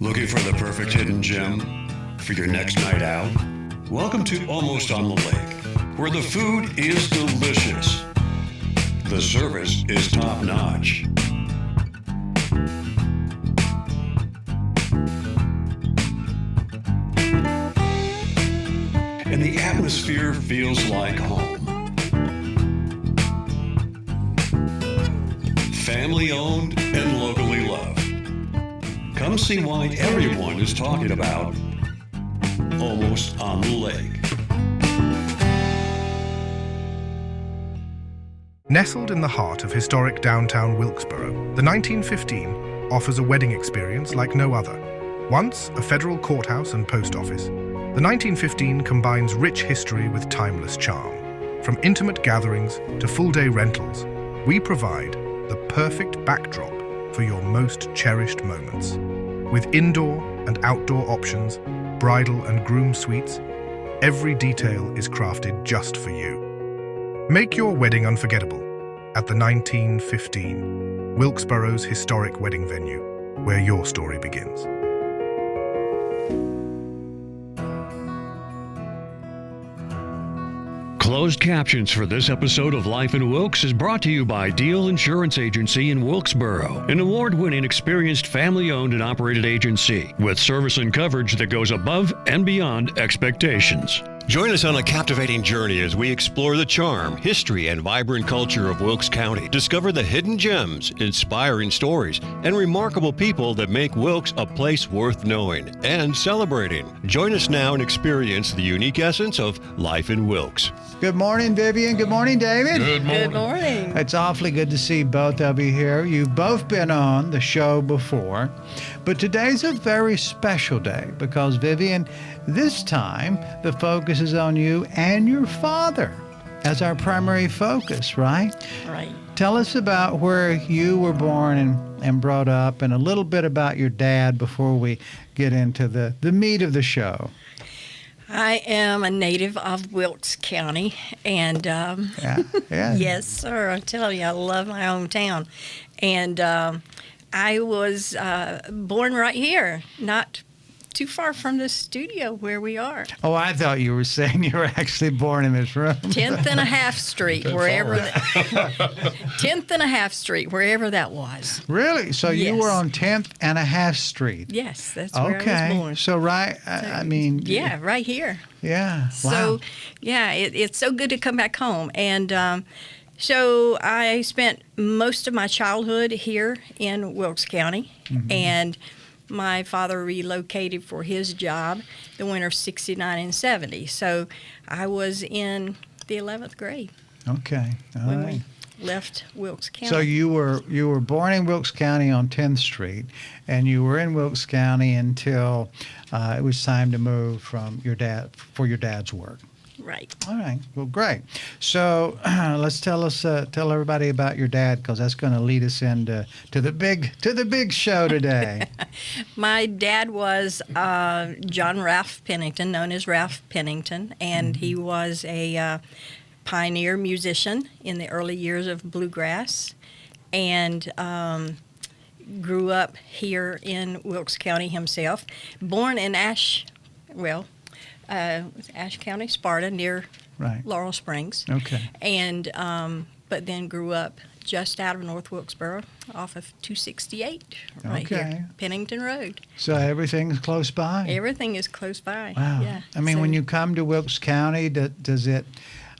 Looking for the perfect hidden gem for your next night out? Welcome to Almost on the Lake, where the food is delicious. The service is top-notch. And the atmosphere feels like home. Family-owned and locally loved. Come see why everyone is talking about Almost on the Lake. Nestled in the heart of historic downtown Wilkesboro, the 1915 offers a wedding experience like no other. Once a federal courthouse and post office, the 1915 combines rich history with timeless charm. From intimate gatherings to full-day rentals, we provide the perfect backdrop for your most cherished moments. With indoor and outdoor options, bridal and groom suites, every detail is crafted just for you. Make your wedding unforgettable at the 1915, Wilkesboro's historic wedding venue, where your story begins. Closed captions for this episode of Life in Wilkes is brought to you by Deal Insurance Agency in Wilkesboro, an award-winning, experienced, family-owned and operated agency with service and coverage that goes above and beyond expectations. Join us on a captivating journey as we explore the charm, history, and vibrant culture of Wilkes County. Discover the hidden gems, inspiring stories, and remarkable people that make Wilkes a place worth knowing and celebrating. Join us now and experience the unique essence of life in Wilkes. Good morning, Vivian. Good morning, David. Good morning. Good morning. It's awfully good to see both of you here. You've both been on the show before, but today's a very special day because, Vivian, this time the focus is on you and your father as our primary focus, right? Right. Tell us about where you were born and brought up and a little bit about your dad before we get into the meat of the show. I am a native of Wilkes County, and Yeah. yes, sir, I tell you, I love my hometown. And I was born right here, not too far from the studio where we are. Oh, I thought you were saying you were actually born in this room. 10th and a half Street, wherever that 10th and a half Street, wherever that was. Really? So you Yes. were on 10th and a half Street. Yes, that's where I was born. So right, I mean. Yeah, right here. Yeah. Wow. So, yeah, it's so good to come back home. And so I spent most of my childhood here in Wilkes County. Mm-hmm. And my father relocated for his job the winter of 69 and 70. So I was in the 11th grade Okay. All when right. we left Wilkes County. So you were born in Wilkes County on 10th Street, and you were in Wilkes County until it was time to move from your dad's work. Right. All right. Well, great. So let's tell everybody about your dad, because that's going to lead us into the big show today. My dad was John Ralph Pennington, known as Ralph Pennington, and he was a pioneer musician in the early years of bluegrass, and grew up here in Wilkes County himself. Born in Ashe County, Sparta, near Right. Laurel Springs. Okay. And but then grew up just out of North Wilkesboro, off of 268, right Okay. here, Pennington Road. So everything's close by. Everything is close by. Wow. Yeah. I mean, So- when you come to Wilkes County, does it?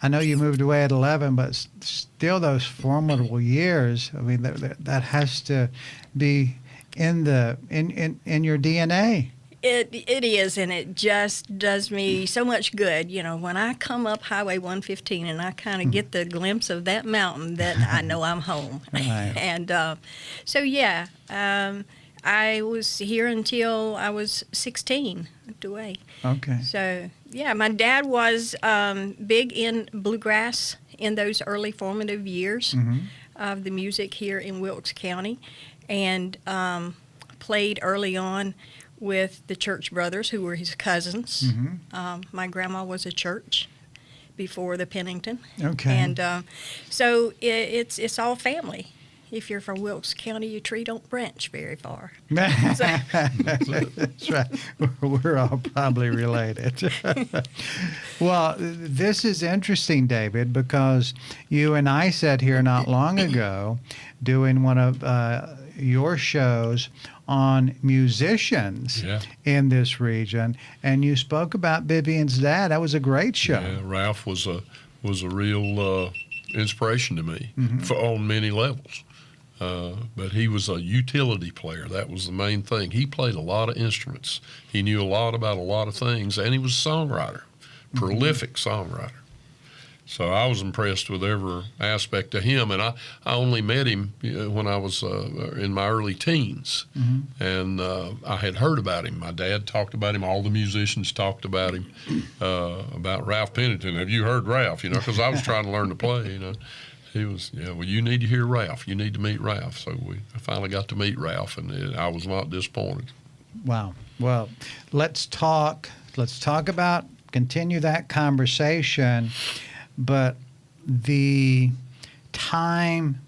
I know you moved away at 11, but still those formidable years. I mean, that has to be in your DNA. It is, and it just does me so much good. You know, when I come up Highway 115 and I kind of get the glimpse of that mountain, that I know I'm home. Right. And so, yeah, I was here until I was 16, moved away. Okay. So, yeah, my dad was big in bluegrass in those early formative years of the music here in Wilkes County, and played early on with the Church Brothers, who were his cousins. My grandma was a church before the Pennington. Okay. And so it's all family. if you're from Wilkes County, your tree don't branch very far. That's right. We're all probably related. Well, this is interesting, David, because you and I sat here not long ago doing one of your shows on musicians in this region, and you spoke about Vivian's dad. That was a great show. Yeah, Ralph was a real inspiration to me on many levels. But he was a utility player. That was the main thing. He played a lot of instruments. He knew a lot about a lot of things, and he was a songwriter, prolific songwriter. So I was impressed with every aspect of him, and I only met him when I was in my early teens, and I had heard about him. My dad talked about him. All the musicians talked about him, about Ralph Pennington. Have you heard Ralph? Because I was trying to learn to play. He was, well, you need to hear Ralph. You need to meet Ralph. So I finally got to meet Ralph, and I was not disappointed. Wow. Well, let's talk about, continue that conversation. But the time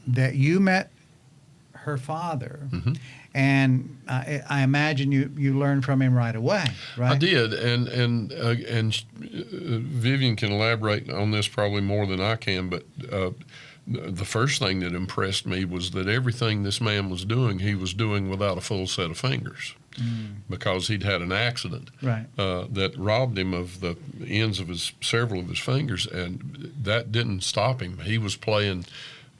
that you met her father, and I imagine you learned from him right away, right? I did, and Vivian can elaborate on this probably more than I can, but the first thing that impressed me was that everything this man was doing, he was doing without a full set of fingers. Because he'd had an accident that robbed him of the ends of several of his fingers, and that didn't stop him. He was playing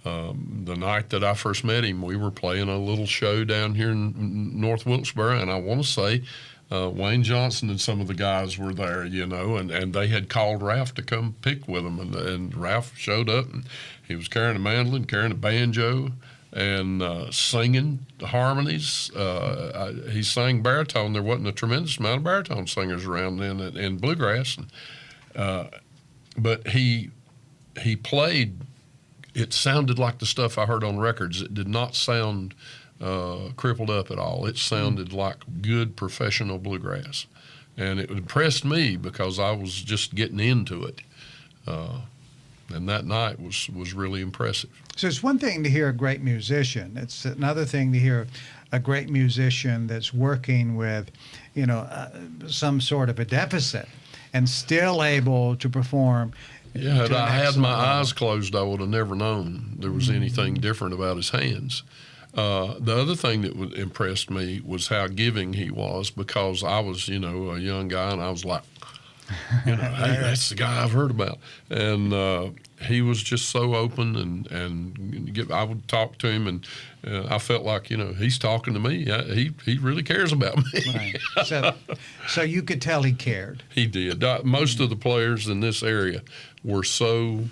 the night that I first met him. We were playing a little show down here in North Wilkesboro, and I want to say Wayne Johnson and some of the guys were there, and they had called Ralph to come pick with them, and Ralph showed up, and he was carrying a mandolin, carrying a banjo, and singing the harmonies. He sang baritone. There wasn't a tremendous amount of baritone singers around then in bluegrass, but he played. It sounded like the stuff I heard on records. It did not sound crippled up at all. It sounded like good professional bluegrass, and it impressed me because I was just getting into it. And that night was really impressive. So it's one thing to hear a great musician. It's another thing to hear a great musician that's working with, some sort of a deficit and still able to perform. Yeah, had I had my eyes closed, I would have never known there was anything different about his hands. The other thing that impressed me was how giving he was, because I was, a young guy, and I was like, hey, that's the guy I've heard about. And he was just so open, and I would talk to him, and I felt like, he's talking to me. He really cares about me. Right. So you could tell he cared. He did. Most of the players in this area were so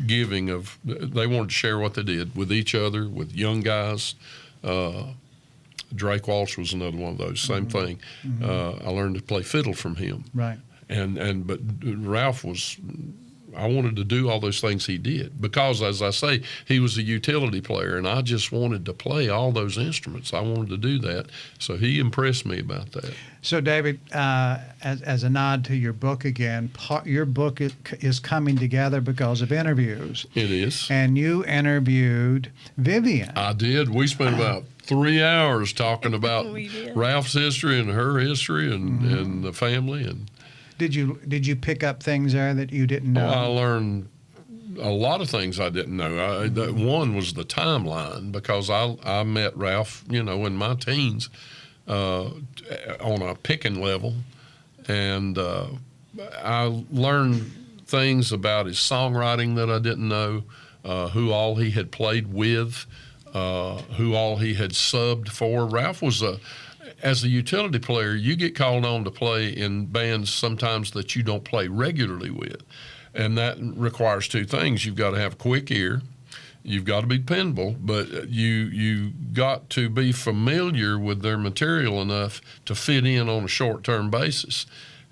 giving of, they wanted to share what they did with each other, with young guys. Drake Walsh was another one of those. Same thing. I learned to play fiddle from him. Right. But Ralph was, I wanted to do all those things he did because, as I say, he was a utility player, and I just wanted to play all those instruments. I wanted to do that, so he impressed me about that. So, David, as a nod to your book again, your book is coming together because of interviews. It is. And you interviewed Vivian. I did. We spent about 3 hours talking about Ralph's history and her history and the family. And Did you pick up things there that you didn't know? I learned a lot of things I didn't know. One was the timeline, because I met Ralph, in my teens on a picking level, and I learned things about his songwriting that I didn't know, who all he had played with, who all he had subbed for. Ralph was as a utility player, you get called on to play in bands sometimes that you don't play regularly with. And that requires two things. You've got to have a quick ear. You've got to be dependable, but you got to be familiar with their material enough to fit in on a short-term basis.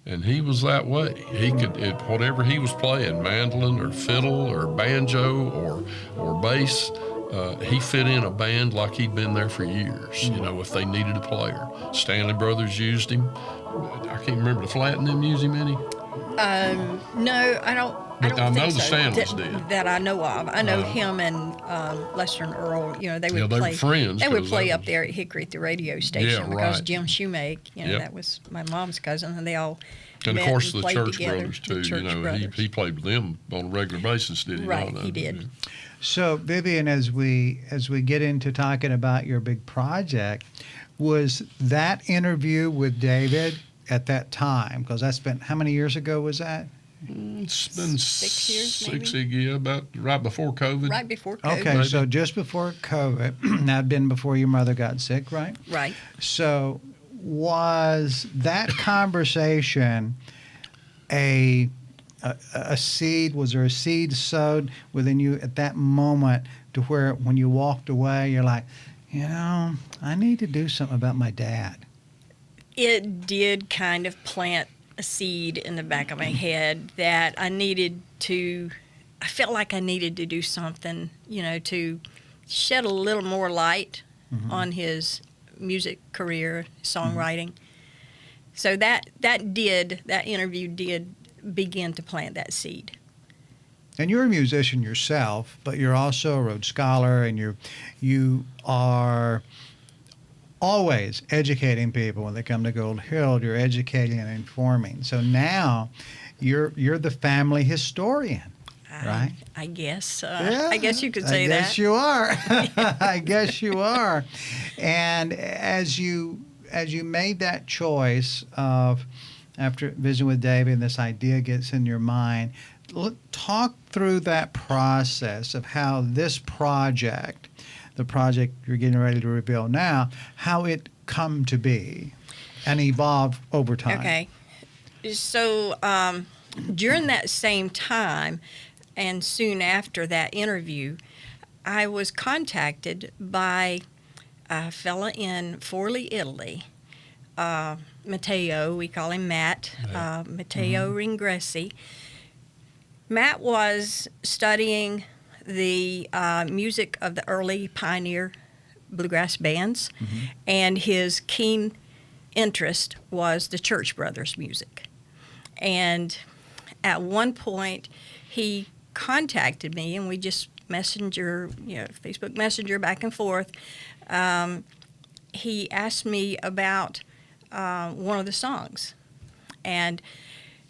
And he was that way. He could, whatever he was playing, mandolin or fiddle or banjo or bass, he fit in a band like he'd been there for years, if they needed a player. Stanley Brothers used him. I can't remember, the Flatten them use him any? No, I don't. But I don't know think the so, Stanleys did. that I know of. I know him and Lester and Earl. You know, they would Yeah, they were play. friends, They would 'cause play that up was- there at Hickory at the radio station because right. Jim Shoemake, you know, Yep. that was my mom's cousin, and they all And met of course, and the played Church together. Brothers, The too. Church Brothers. He played with them on a regular basis, did he? Right, not? he did. So, Vivian, as we get into talking about your big project, was that interview with David at that time? Because that's been, how many years ago was that? It's been 6 years, maybe? yeah, about right before COVID. Right before COVID. Okay, Maybe. so just before COVID, that'd been before your mother got sick, right? Right. So, was that conversation a seed? Was there a seed sowed within you at that moment to where when you walked away, you're like, you know, I need to do something about my dad? It did kind of plant a seed in the back of my head that I felt like I needed to do something, you know, to shed a little more light on his music career, songwriting. So that interview did begin to plant that seed. And you're a musician yourself, but you're also a Rhodes Scholar, and you are always educating people when they come to Gold Hill. You're educating and informing. So now you're the family historian, right? I guess. Yeah, I guess you could say I that. guess you are. I guess you are. And as you made that choice of, after visiting with David, and this idea gets in your mind, talk through that process of how this project, the project you're getting ready to reveal now, how it come to be and evolve over time. Okay. So during that same time and soon after that interview, I was contacted by a fella in Forlì, Italy, Matteo, we call him Matt, Matteo Ringressi. Matt was studying the music of the early pioneer bluegrass bands, and his keen interest was the Church Brothers music. And at one point, he contacted me, and we just Facebook Messenger back and forth. He asked me about one of the songs, and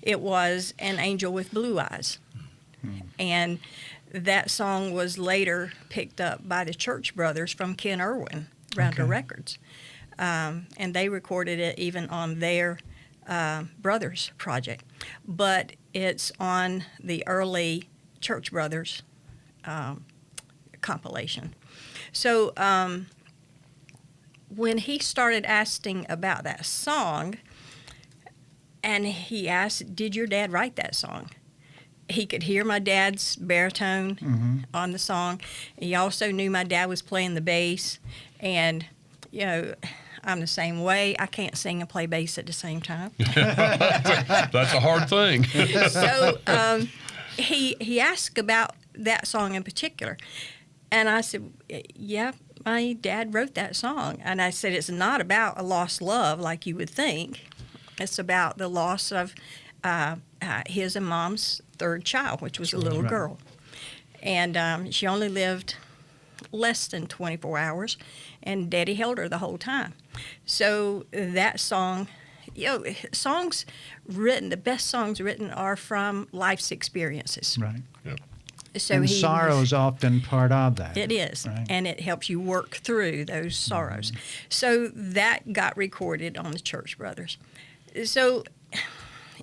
it was An Angel with Blue Eyes. And that song was later picked up by the Church Brothers from Ken Irwin, Rounder Records. And they recorded it even on their Brothers project. But it's on the early Church Brothers compilation. So when he started asking about that song, and he asked, did your dad write that song? He could hear my dad's baritone on the song. He also knew my dad was playing the bass. And, you know, I'm the same way. I can't sing and play bass at the same time. That's a hard thing. So he asked about that song in particular. And I said, yeah, my dad wrote that song. And I said, it's not about a lost love like you would think. It's about the loss of his and Mom's third child, which was a little girl. And she only lived less than 24 hours, and Daddy held her the whole time. So that song, you know, the best songs written are from life's experiences. Right. Yep. So And sorrow is often part of that. It is, right? and it helps you work through those sorrows. So that got recorded on the Church Brothers. So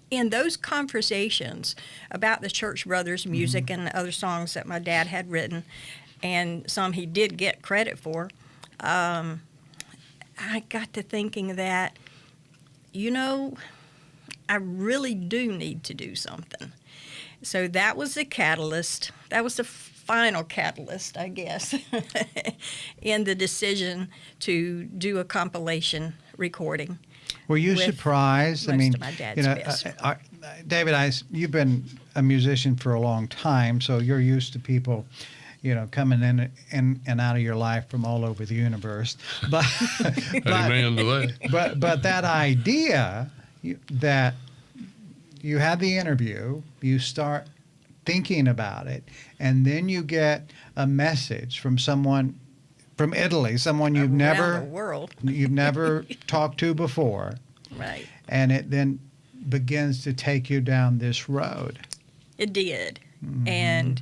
in those conversations about the Church Brothers music and other songs that my dad had written, and some he did get credit for, I got to thinking that, you know, I really do need to do something. So that was the catalyst. That was the final catalyst, I guess, in the decision to do a compilation recording. Were you with surprised? most I mean, of my dad's you know, best. David, you've been a musician for a long time, so you're used to people, you know, coming in and out of your life from all over the universe. But Amen to that. but that idea that you had the interview, you start thinking about it, and then you get a message from someone from Italy, someone Around the world. you've never talked to before, Right. and it then begins to take you down this road. It did. Mm-hmm. And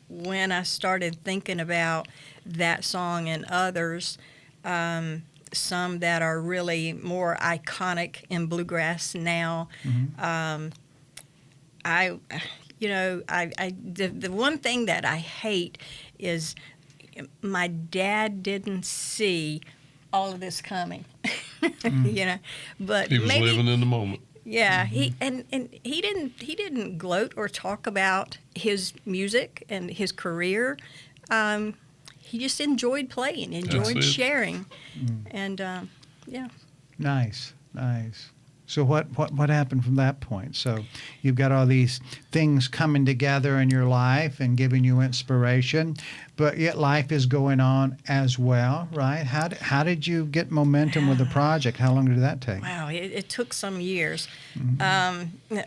when I started thinking about that song and others, some that are really more iconic in bluegrass now, the one thing that I hate is my dad didn't see all of this coming, but He was maybe, living in the moment. yeah, he didn't gloat or talk about his music and his career. He just enjoyed playing, enjoyed sharing, and yeah. Nice. So what happened from that point? So you've got all these things coming together in your life and giving you inspiration, but yet life is going on as well, right? How did you get momentum with the project? How long did that take? Wow, it took some years, a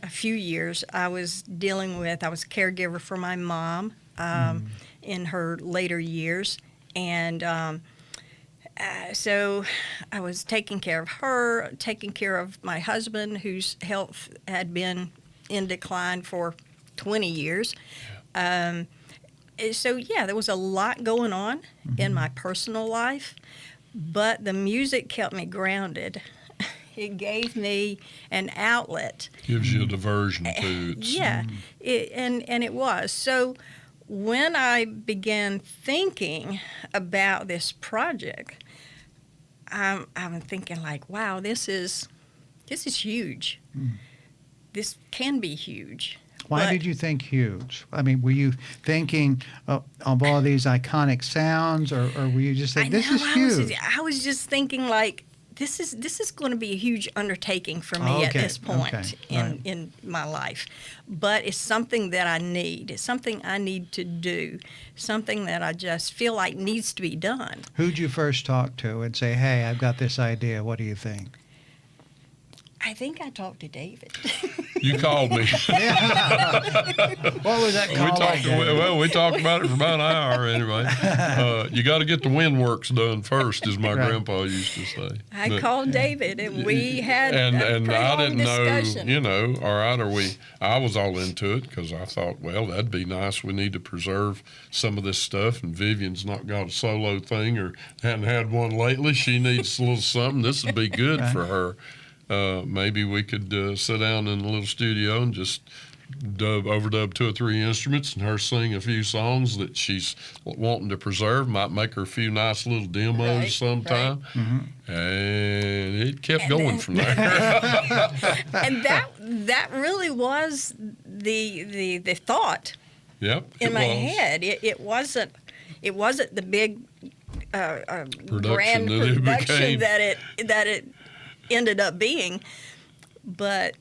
few years. I was a caregiver for my mom in her later years, and so I was taking care of her, taking care of my husband, whose health had been in decline for 20 years. So, yeah, there was a lot going on in my personal life, but the music kept me grounded. It gave me an outlet. Gives you a diversion too. Yeah, and it was. So when I began thinking about this project, I'm thinking like, wow, this is huge. This can be huge. Why did you think huge? I mean, were you thinking of all these iconic sounds, or were you just saying, this is huge? I was just thinking like, this is going to be a huge undertaking for me at this point in my life. But it's something that I need. It's something I need to do. Something that I just feel like needs to be done. Who'd you first talk to and say, hey, I've got this idea. What do you think? I think I talked to David. You called me. What was that call like? We talked about it for about an hour anyway. You got to get the wind works done first, as my grandpa used to say. I called David, and we had a and pretty I long didn't discussion. know, all right, I was all into it because I thought, well, that'd be nice. We need to preserve some of this stuff, and Vivian's not got a solo thing or hadn't had one lately. She needs a little something. This would be good for her. Maybe we could sit down in a little studio and just overdub 2 or 3 instruments and her sing a few songs that she's wanting to preserve. Might make her a few nice little demos sometime. Right. And it kept going from there. And that really was the thought. Yep. In my head. It wasn't the big grand production that it ended up being, but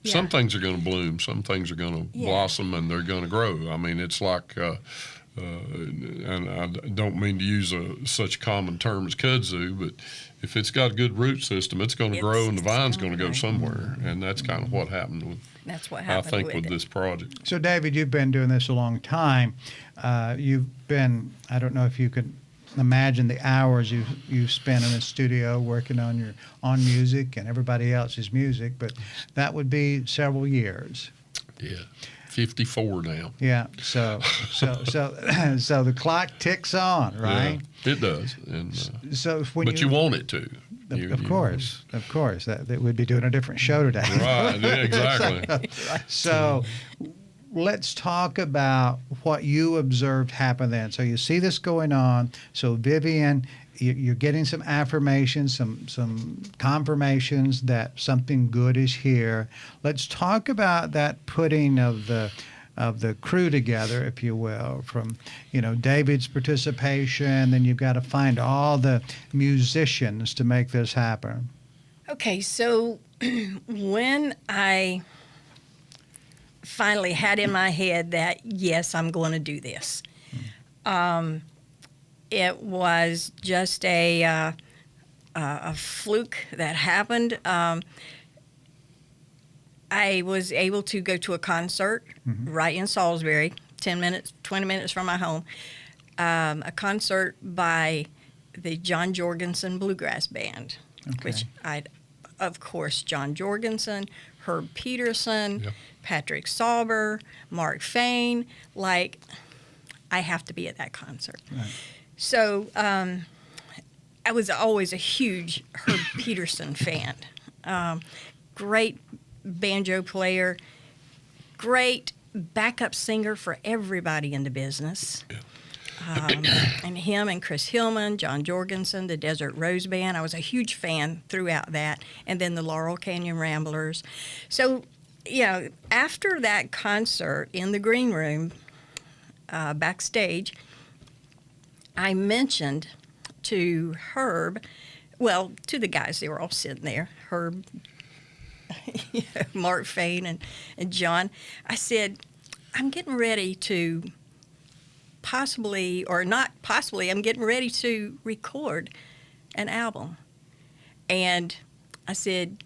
some things are going to bloom, some things are going to blossom, and they're going to grow. I mean, it's like, and I don't mean to use such a common term as kudzu, but if it's got a good root system, it's going to grow, and the vine's going to go somewhere, and that's kind of what happened with. That's what happened with this project. So, David, you've been doing this a long time. You've been, I don't know if you could imagine the hours you've spent in a studio working on your own music and everybody else's music, but that would be several years. Yeah, 54 now. Yeah, so the clock ticks on, right? Yeah, it does. And but you want it to. Of course. That we'd be doing a different show today. Right. Yeah, exactly. So. Let's talk about what you observed happen then. So you see this going on. So Vivian, you're getting some affirmations, some confirmations that something good is here. Let's talk about that putting of the crew together, if you will, from David's participation. Then you've got to find all the musicians to make this happen. Okay, so when I finally had in my head that, yes, I'm going to do this. It was just a I was able to go to a concert right in Salisbury, 20 minutes from my home, a concert by the John Jorgensen Bluegrass Band, which of course, John Jorgensen, Herb Peterson, Patrick Sauber, Mark Fain, like, I have to be at that concert. Right. So I was always a huge Herb Peterson fan. Great banjo player, great backup singer for everybody in the business. And him and Chris Hillman, John Jorgensen, the Desert Rose Band. I was a huge fan throughout that. And then the Laurel Canyon Ramblers. So, after that concert in the green room, backstage, I mentioned to Herb, to the guys, they were all sitting there, Herb, Mark Fain and John. I said, I'm getting ready to I'm getting ready to record an album. And I said,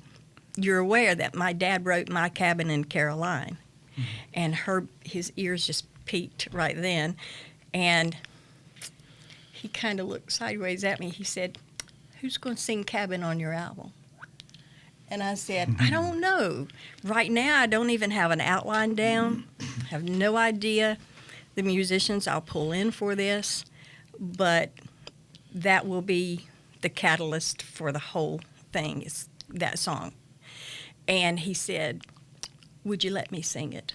you're aware that my dad wrote My Cabin in Caroline. Mm-hmm. And his ears just peaked right then. And he kind of looked sideways at me. He said, who's going to sing Cabin on your album? And I said, I don't know. Right now, I don't even have an outline down. I have no idea the musicians I'll pull in for this, but that will be the catalyst for the whole thing, is that song. And he said, would you let me sing it?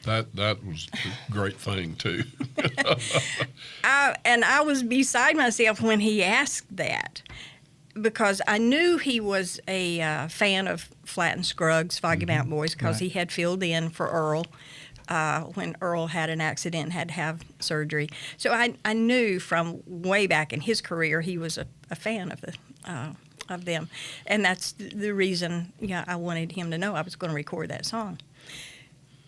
That was a great thing, too. I was beside myself when he asked that, because I knew he was a fan of Flatt and Scruggs, Foggy Mountain Boys, because he had filled in for Earl when Earl had an accident and had to have surgery. So I knew from way back in his career he was a fan of them. And that's the reason I wanted him to know I was going to record that song.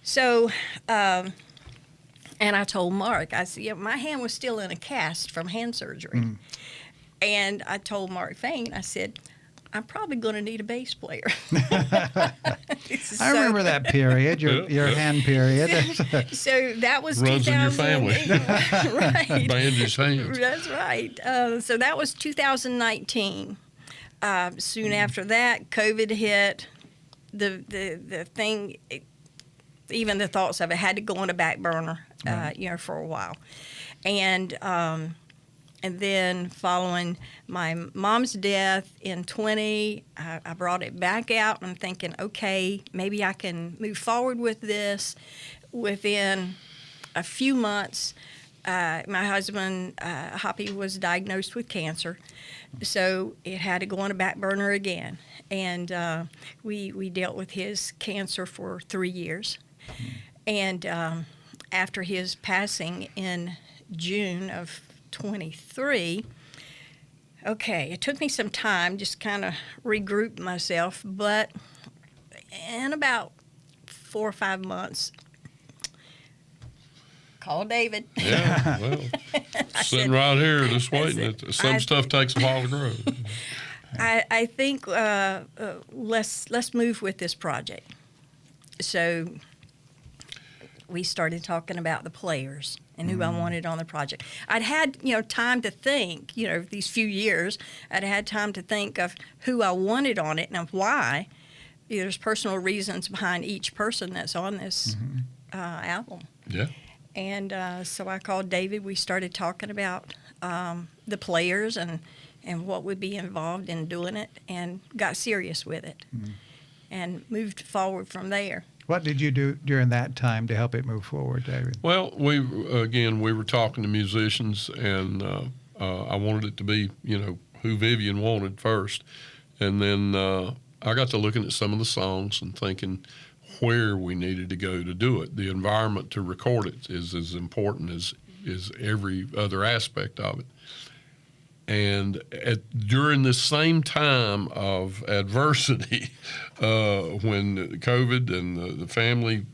So, and I told Mark, I said, my hand was still in a cast from hand surgery. And I told Mark Fain, I said, I'm probably going to need a bass player. I remember that period, your hand period. So that was runs 2000. in your family. Right. Bandage hands. That's right. So that was 2019. Soon after that, COVID hit. The thing, even the thoughts of it had to go on a back burner, for a while. And then following my mom's death in 20, I brought it back out and thinking, okay, maybe I can move forward with this. Within a few months, my husband, Hoppy, was diagnosed with cancer. So it had to go on a back burner again. And we dealt with his cancer for 3 years. And after his passing in June of 23, it took me some time, just kind of regroup myself, but in about 4 or 5 months, call David. Yeah, well, sitting right here just waiting. Some stuff takes a while to grow. I think let's move with this project. So we started talking about the players and who I wanted on the project. I'd had, time to think, these few years, I'd had time to think of who I wanted on it and why. There's personal reasons behind each person that's on this album. Yeah. And so I called David. We started talking about the players and what would be involved in doing it, and got serious with it and moved forward from there. What did you do during that time to help it move forward, David? Well, we were talking to musicians, and I wanted it to be, who Vivian wanted first. And then I got to looking at some of the songs and thinking where we needed to go to do it. The environment to record it is as important as every other aspect of it. And during this same time of adversity, when COVID and the family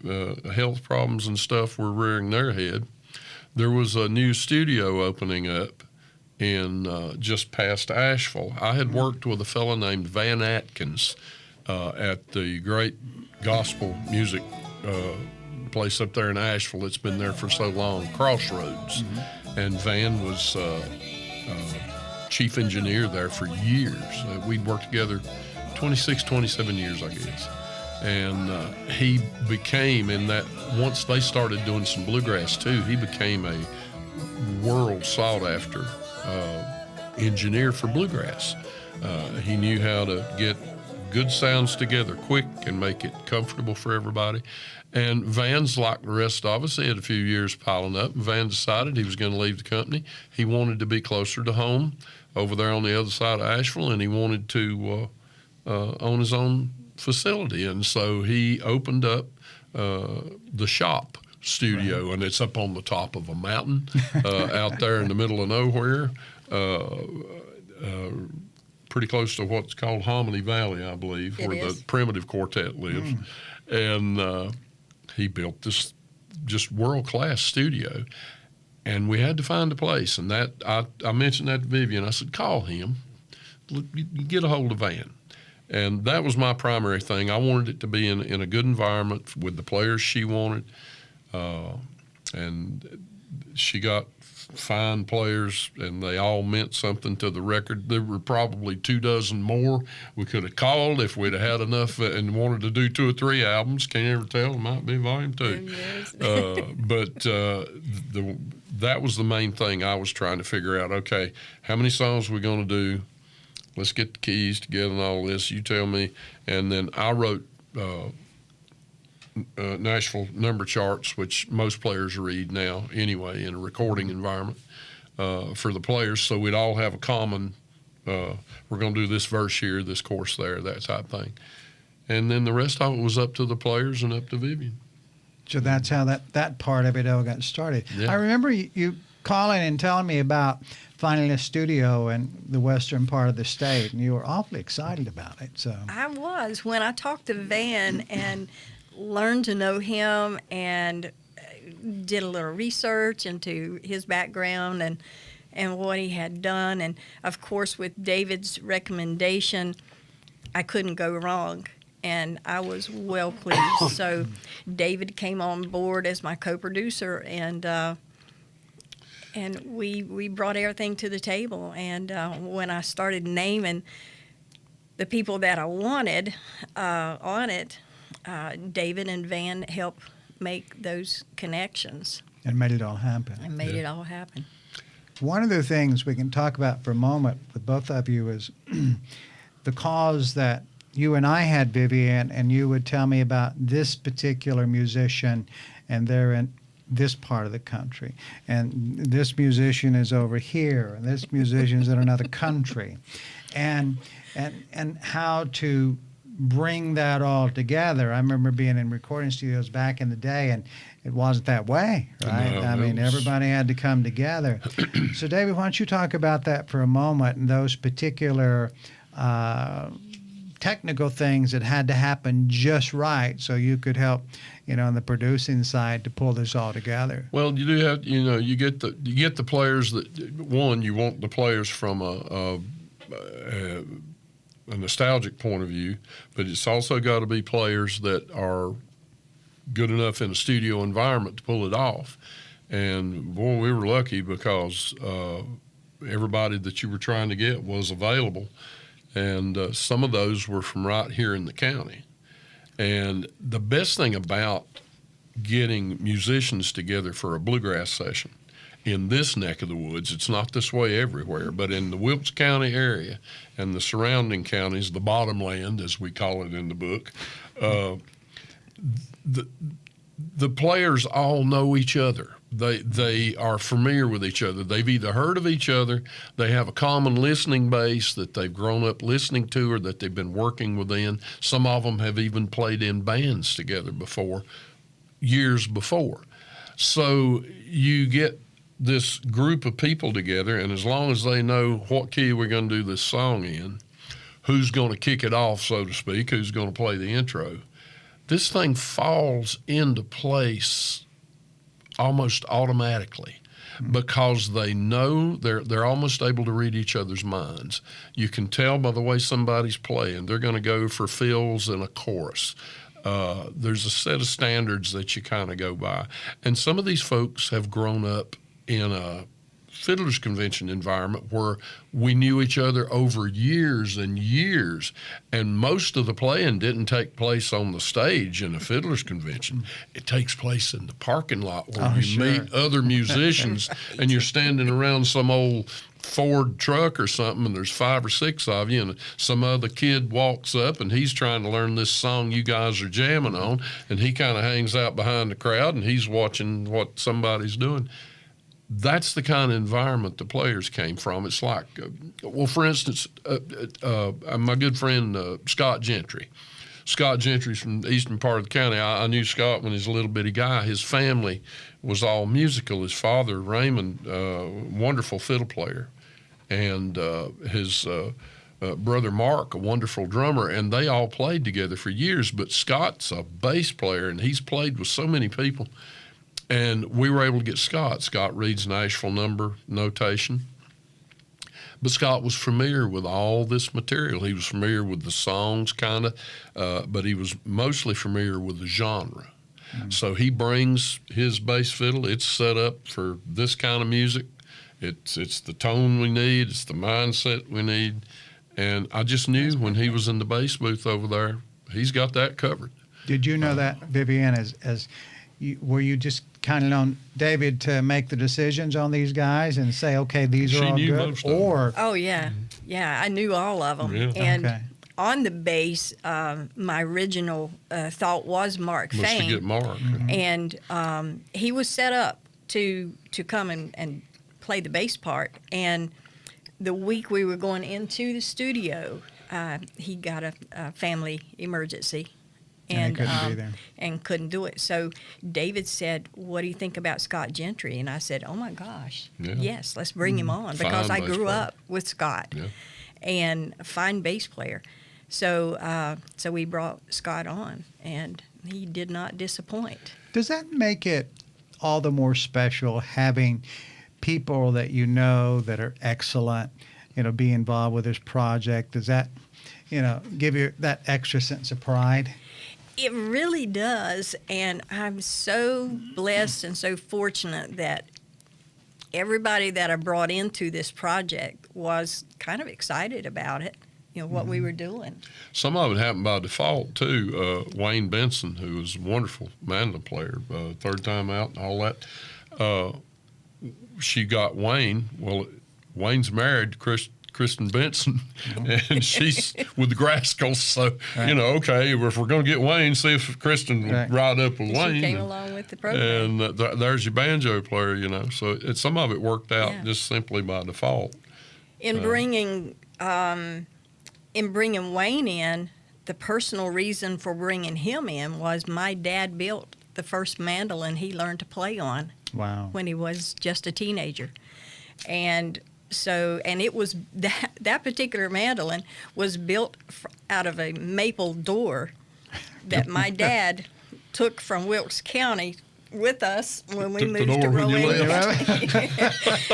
health problems and stuff were rearing their head, there was a new studio opening up in just past Asheville. I had worked with a fellow named Van Atkins at the great gospel music place up there in Asheville. It's been there for so long, Crossroads. And Van was chief engineer there for years. We'd worked together 26, 27 years, I guess. And he became, in that, once they started doing some bluegrass too, he became a world sought after engineer for bluegrass. He knew how to get good sounds together quick and make it comfortable for everybody. And Van's like the rest of us. He had a few years piling up. Van decided he was going to leave the company. He wanted to be closer to home over there on the other side of Asheville, and he wanted to own his own facility. And so he opened up the shop studio, and it's up on the top of a mountain out there in the middle of nowhere, pretty close to what's called Hominy Valley, I believe, where the Primitive Quartet lives. And he built this just world-class studio, and we had to find a place. And that I mentioned that to Vivian. I said, call him, get a hold of Van. And that was my primary thing. I wanted it to be in a good environment with the players she wanted. And she got fine players, and they all meant something to the record. There were probably 24 more we could have called if we'd have had enough and wanted to do 2 or 3 albums. Can't ever tell. It might be volume 2. But that was the main thing I was trying to figure out. Okay, how many songs are we going to do? Let's get the keys together and all this. You tell me. And then I wrote Nashville number charts, which most players read now anyway in a recording environment for the players. So we'd all have a common, we're going to do this verse here, this chorus there, that type thing. And then the rest of it was up to the players and up to Vivian. So that's how that part of it all got started. Yeah. I remember you calling and telling me about finding a studio in the western part of the state, and you were awfully excited about it. So I was. When I talked to Van and learned to know him and did a little research into his background and what he had done, and of course with David's recommendation, I couldn't go wrong, and I was well pleased. So David came on board as my co-producer, and we brought everything to the table. And when I started naming the people that I wanted on it, David and Van helped make those connections. And made it all happen. It all happen. One of the things we can talk about for a moment with both of you is the cause that you and I had, Vivian, and you would tell me about this particular musician, and they're in this part of the country, and this musician is over here, and this musician is in another country, and how to bring that all together. I remember being in recording studios back in the day, and it wasn't that way, right? No, I mean, everybody had to come together. So, David, why don't you talk about that for a moment, and those particular technical things that had to happen just right so you could help, on the producing side to pull this all together. Well, you do have, you get the players that, one, you want the players from a nostalgic point of view, but it's also got to be players that are good enough in a studio environment to pull it off. And boy, we were lucky because everybody that you were trying to get was available. And some of those were from right here in the county. And the best thing about getting musicians together for a bluegrass session in this neck of the woods, it's not this way everywhere, but in the Wilkes County area and the surrounding counties, the bottomland, as we call it in the book, the players all know each other. They are familiar with each other. They've either heard of each other, they have a common listening base that they've grown up listening to or that they've been working within. Some of them have even played in bands together before, years before. So you get this group of people together, and as long as they know what key we're going to do this song in, who's going to kick it off, so to speak, who's going to play the intro, this thing falls into place almost automatically. because they know they're almost able to read each other's minds. You can tell by the way somebody's playing. They're going to go for fills and a chorus. There's a set of standards that you kind of go by. And some of these folks have grown up in a fiddlers convention environment where we knew each other over years and years, and most of the playing didn't take place on the stage in a fiddlers convention. It takes place in the parking lot where you meet other musicians and you're standing around some old Ford truck or something, and there's 5 or 6 of you, and some other kid walks up and he's trying to learn this song you guys are jamming on, and he kind of hangs out behind the crowd and he's watching what somebody's doing. That's the kind of environment the players came from. It's like, well, for instance, my good friend Scott Gentry. Scott Gentry's from the eastern part of the county. I knew Scott when he was a little bitty guy. His family was all musical. His father, Raymond, wonderful fiddle player, and his brother Mark, a wonderful drummer, and they all played together for years. But Scott's a bass player, and he's played with so many people. And we were able to get Scott. Scott reads Nashville number notation. But Scott was familiar with all this material. He was familiar with the songs, kind of, but he was mostly familiar with the genre. So he brings his bass fiddle. It's set up for this kind of music. It's the tone we need. It's the mindset we need. And I just knew when he was in the bass booth over there, he's got that covered. Did you know that, Vivian, were you just kind of on David to make the decisions on these guys and say, okay, these are all good? Or oh yeah, I knew all of them. Yeah. And on the bass, my original thought was Mark Fain. To get Mark. And he was set up to come and play the bass part. And the week we were going into the studio, he got a family emergency. And couldn't do it. So David said, what do you think about Scott Gentry? And I said, oh my gosh, yes, let's bring him on, because I grew up with Scott, and a fine bass player. So we brought Scott on, and he did not disappoint. Does that make it all the more special having people that you know that are excellent, be involved with this project? Does that, give you that extra sense of pride? It really does, and I'm so blessed and so fortunate that everybody that I brought into this project was kind of excited about it, what we were doing. Some of it happened by default, too. Wayne Benson, who was a wonderful mandolin player, third time out and all that, she got Wayne. Well, Wayne's married to Kristen Benson, and she's with the Graskels. So, okay, if we're going to get Wayne, see if Kristen will ride up with Wayne. She came along with the program. And there's your banjo player, So some of it worked out just simply by default. In bringing Wayne in, the personal reason for bringing him in was my dad built the first mandolin he learned to play on. Wow. When he was just a teenager. And it was that particular mandolin was built out of a maple door that my dad took from Wilkes County with us when we moved to Rowan,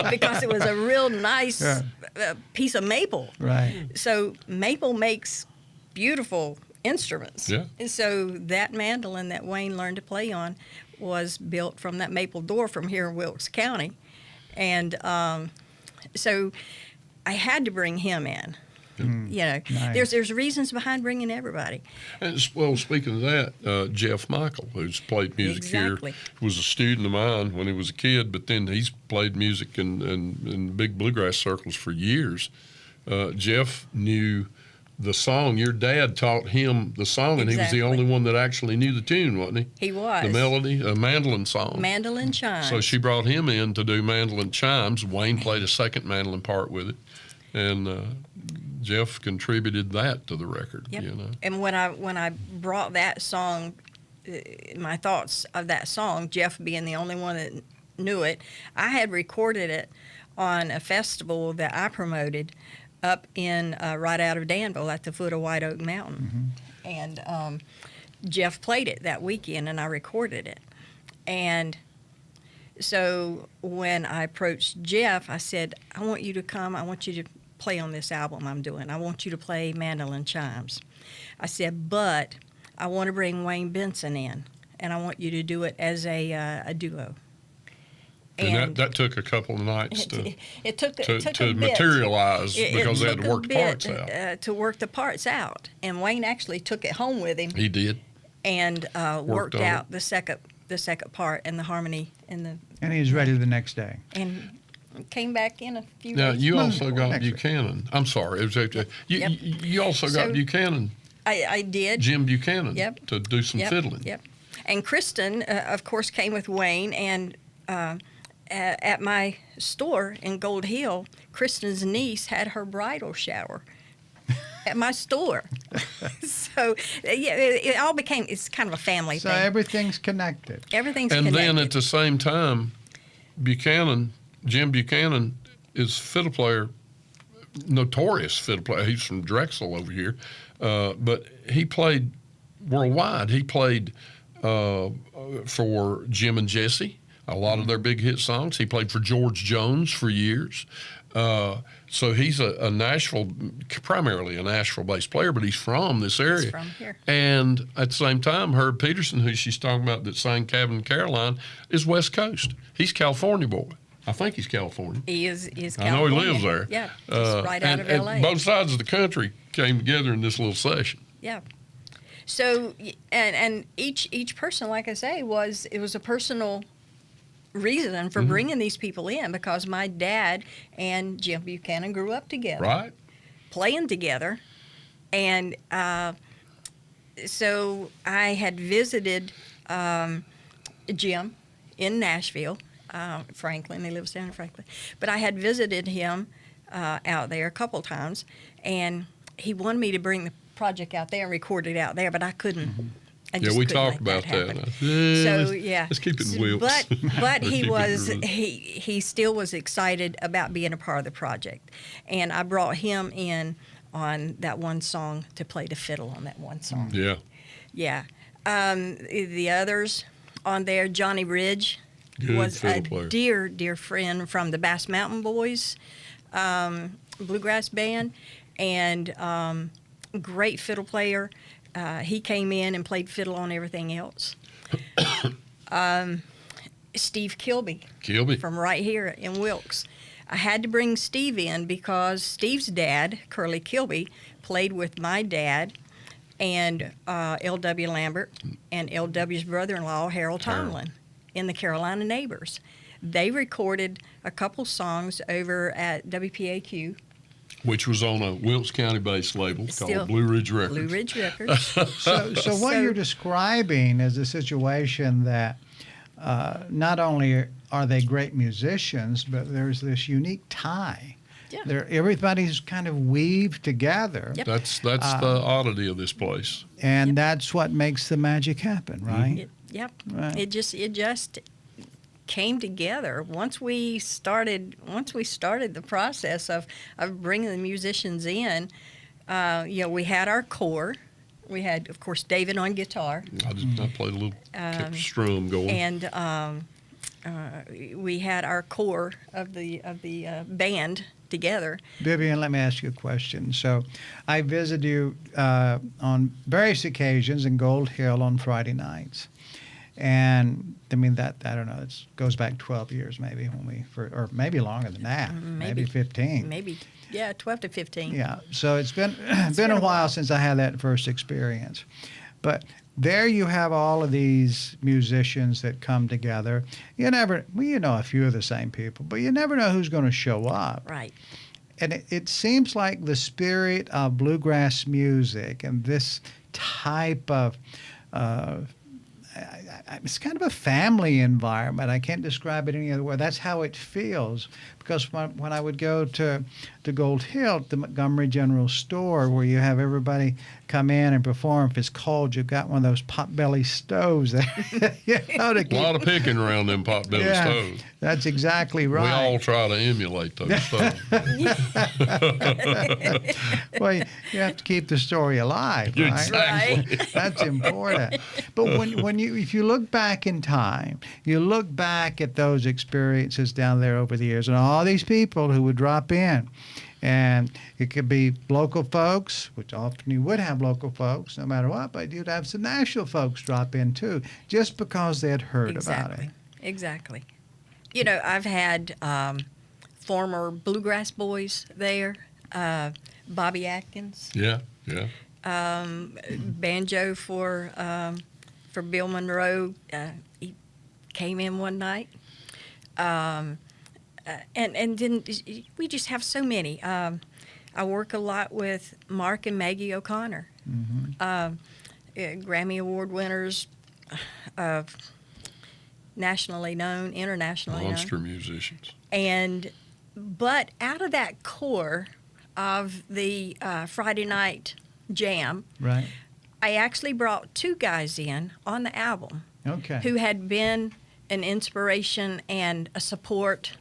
because it was a real nice piece of maple. Right. So maple makes beautiful instruments. Yeah. And so that mandolin that Wayne learned to play on was built from that maple door from here in Wilkes County. And so I had to bring him in. Nice. There's reasons behind bringing everybody. And, well, speaking of that, Jeff Michael, who's played music here, was a student of mine when he was a kid, but then he's played music in big bluegrass circles for years. Jeff knew the song. Your dad taught him the song, and he was the only one that actually knew the tune, wasn't he? He was. The melody, a mandolin song. Mandolin chimes. So she brought him in to do mandolin chimes. Wayne played a second mandolin part with it, and Jeff contributed that to the record. Yep. And when I brought that song, my thoughts of that song, Jeff being the only one that knew it, I had recorded it on a festival that I promoted up in right out of Danville at the foot of White Oak Mountain. And Jeff played it that weekend, and I recorded it. And So when I approached Jeff, I said, I want you to come. I want you to play on this album I'm doing. I want you to play mandolin chimes. I said, but I want to bring Wayne Benson in, and I want you to do it as a duo. And that took a couple of nights to took a bit. materialize because they had to work the parts out. To work the parts out. And Wayne actually took it home with him. He did. And worked out the second part and the harmony and he was ready the next day. And came back in a few Now, days. you also got Buchanan. I'm sorry. It was, you also got Buchanan. I did. Jim Buchanan. Yep. To do some fiddling. Yep. And Kristen, of course, came with Wayne. And at my store in Gold Hill, Kristen's niece had her bridal shower at my store. So, yeah, it all became, it's kind of a family thing. So everything's connected. Everything's and connected. then at the same time, Jim Buchanan is fiddle player, notorious fiddle player. He's from Drexel over here. But he played worldwide. He played for Jim and Jesse, a lot of their big hit songs. He played for George Jones for years. So he's a Nashville, primarily a Nashville-based player, but he's from this area. He's from here. And at the same time, Herb Peterson, who she's talking about that sang Cabin in Caroline, is West Coast. He's California boy. I think he's California. He is I know he lives there. Yeah, just right out of and L.A. both sides of the country came together in this little session. Yeah. So, and each person, like I say, it was a personal reason for bringing these people in, because my dad and Jim Buchanan grew up together. Right. Playing together. And so I had visited Jim in Nashville, Franklin. He lives down in Franklin. But I had visited him out there a couple times, and he wanted me to bring the project out there and record it out there, but I couldn't. I just we couldn't talked make about happen. that. So yeah, let's keep it in Wilkes. But he was Wilkes. he still was excited about being a part of the project, and I brought him in on that one song to play the fiddle on that one song. Yeah. Yeah. The others on there, Johnny Ridge Good was a fiddle player. dear friend from the Bass Mountain Boys bluegrass band, and great fiddle player. He came in and played fiddle on everything else. Steve Kilby from right here in Wilkes. I had to bring Steve in because Steve's dad, Curly Kilby, played with my dad and L.W. Lambert and L.W.'s brother-in-law, Harold Tomlin, in the Carolina Neighbors. They recorded a couple songs over at WPAQ. Which was on a Wilkes County-based label called Blue Ridge Records. Blue Ridge Records. So what you're describing is a situation that not only are they great musicians, but there's this unique tie. Yeah. Everybody's kind of weaved together. Yep. That's the oddity of this place. And that's what makes the magic happen, right? Yep. Right. It just came together once we started the process of bringing the musicians in. We had our core. We had, of course, David on guitar. I played a little, kept the strum going. And we had our core of the band together. Vivian, let me ask you a question. So I visited you on various occasions in Gold Hill on Friday nights. And I mean, that, I don't know, it goes back 12 years maybe or maybe longer than that, maybe 15. Maybe, 12 to 15. Yeah, so it's been a while since I had that first experience. But there you have all of these musicians that come together. You know a few of the same people, but you never know who's going to show up. Right. And it seems like the spirit of bluegrass music and this type of it's kind of a family environment. I can't describe it any other way. That's how it feels. Because when I would go to Gold Hill, the Montgomery General Store, where you have everybody come in and perform. If it's cold, you've got one of those pot-belly stoves there. To A lot of picking around them pot-belly stoves. That's exactly right. We all try to emulate those stoves. Well, you have to keep the story alive, right? Exactly. Right. That's important. But if you look back in time, you look back at those experiences down there over the years, and all these people who would drop in, and it could be local folks, which often you would have local folks, no matter what, but you'd have some national folks drop in too, just because they had heard about it. Exactly. You know, I've had former bluegrass boys there, Bobby Atkins, Yeah. banjo for Bill Monroe. He came in one night, and then we just have so many. I work a lot with Mark and Maggie O'Connor, Grammy Award winners, nationally known, internationally Monster known, musicians. but out of that core of the Friday night jam, Right. I actually brought two guys in on the album Okay. who had been an inspiration and a support.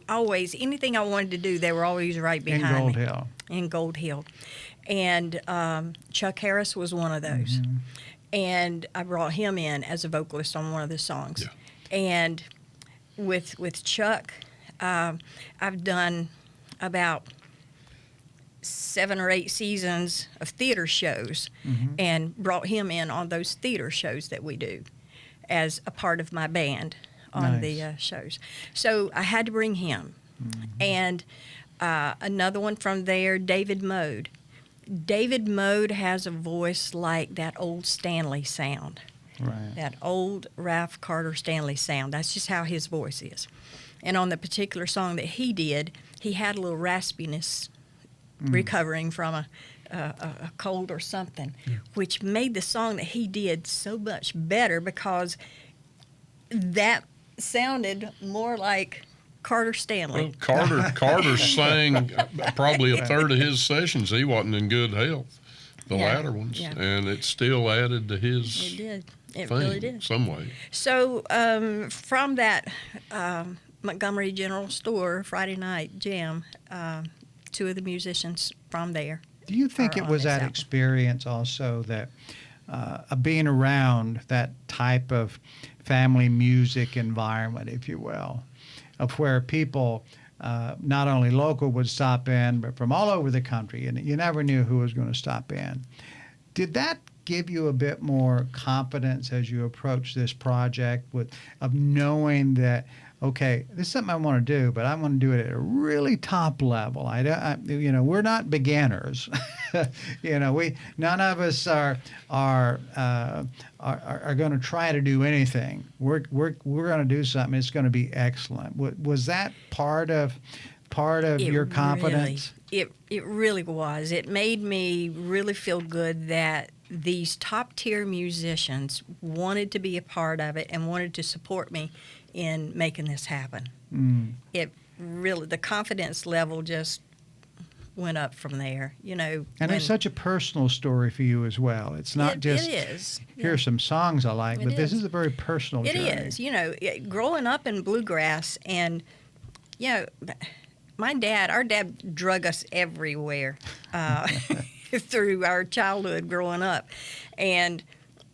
Always, anything I wanted to do, they were always right in behind Gold me. Hill. In Gold Hill. And Chuck Harris was one of those. And I brought him in as a vocalist on one of the songs. Yeah. And with Chuck, I've done about 7 or 8 seasons of theater shows and brought him in on those theater shows that we do as a part of my band on the shows. So I had to bring him. And another one from there, David Mode. David Mode has a voice like that old Stanley sound. Right. That old Ralph Carter Stanley sound. That's just how his voice is. And on the particular song that he did, he had a little raspiness recovering from a cold or something, which made the song that he did so much better because that sounded more like Carter Stanley. Well, Carter sang probably a third of his sessions. He wasn't in good health, the latter ones, and it still added to his It did. It thing really did. some way. So from that Montgomery General Store Friday night jam, 2 of the musicians from there. Do you think are it on was this that album. experience also that being around that type of family music environment, if you will, of where people, not only local, would stop in, but from all over the country, and you never knew who was going to stop in. Did that give you a bit more confidence as you approach this project of knowing that, okay, this is something I want to do, but I want to do it at a really top level. We're not beginners. None of us are going to try to do anything. We're going to do something. It's going to be excellent. Was that part of your confidence? It really was. It made me really feel good that these top tier musicians wanted to be a part of it and wanted to support me in making this happen. It really, the confidence level just went up from there, And it's such a personal story for you as well. It's not just, it is. Here's some songs I like, but this is a very personal journey. It is. Growing up in bluegrass and, our dad drug us everywhere through our childhood growing up. And,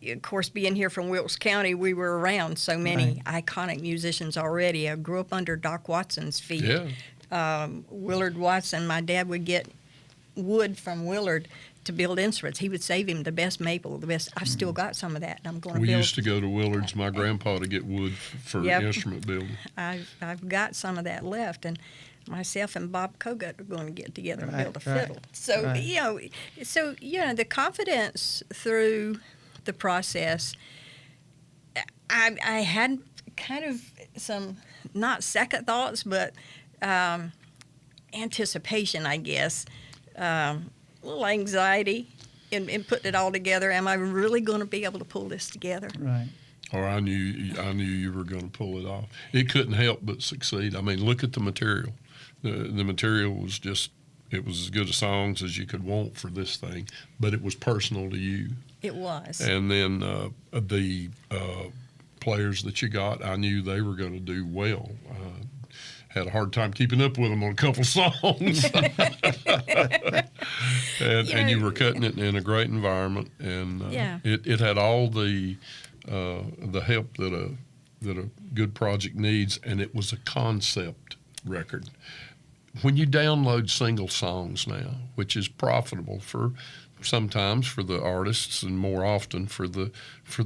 of course, being here from Wilkes County, we were around so many iconic musicians already. I grew up under Doc Watson's feet. Yeah. Willard Watson, my dad would get wood from Willard to build instruments. He would save him the best maple, the best. I've still got some of that, and I'm going to We build. used to go to Willard's, my grandpa, to get wood for instrument building. I've got some of that left, and myself and Bob Kogut are going to get together and build a fiddle. So the confidence through the process, I had kind of some not second thoughts, but anticipation, I guess, a little anxiety in putting it all together. Am I really going to be able to pull this together? Right. Or I knew you were going to pull it off. It couldn't help but succeed. I mean, look at the material. The material was just It was as good a songs as you could want for this thing, but it was personal to you. It was. And then the players that you got, I knew they were going to do well. Had a hard time keeping up with them on a couple songs. and you were cutting it in a great environment, and it had all the help that a good project needs, and it was a concept record. When you download single songs now, which is profitable for sometimes for the artists and more often for the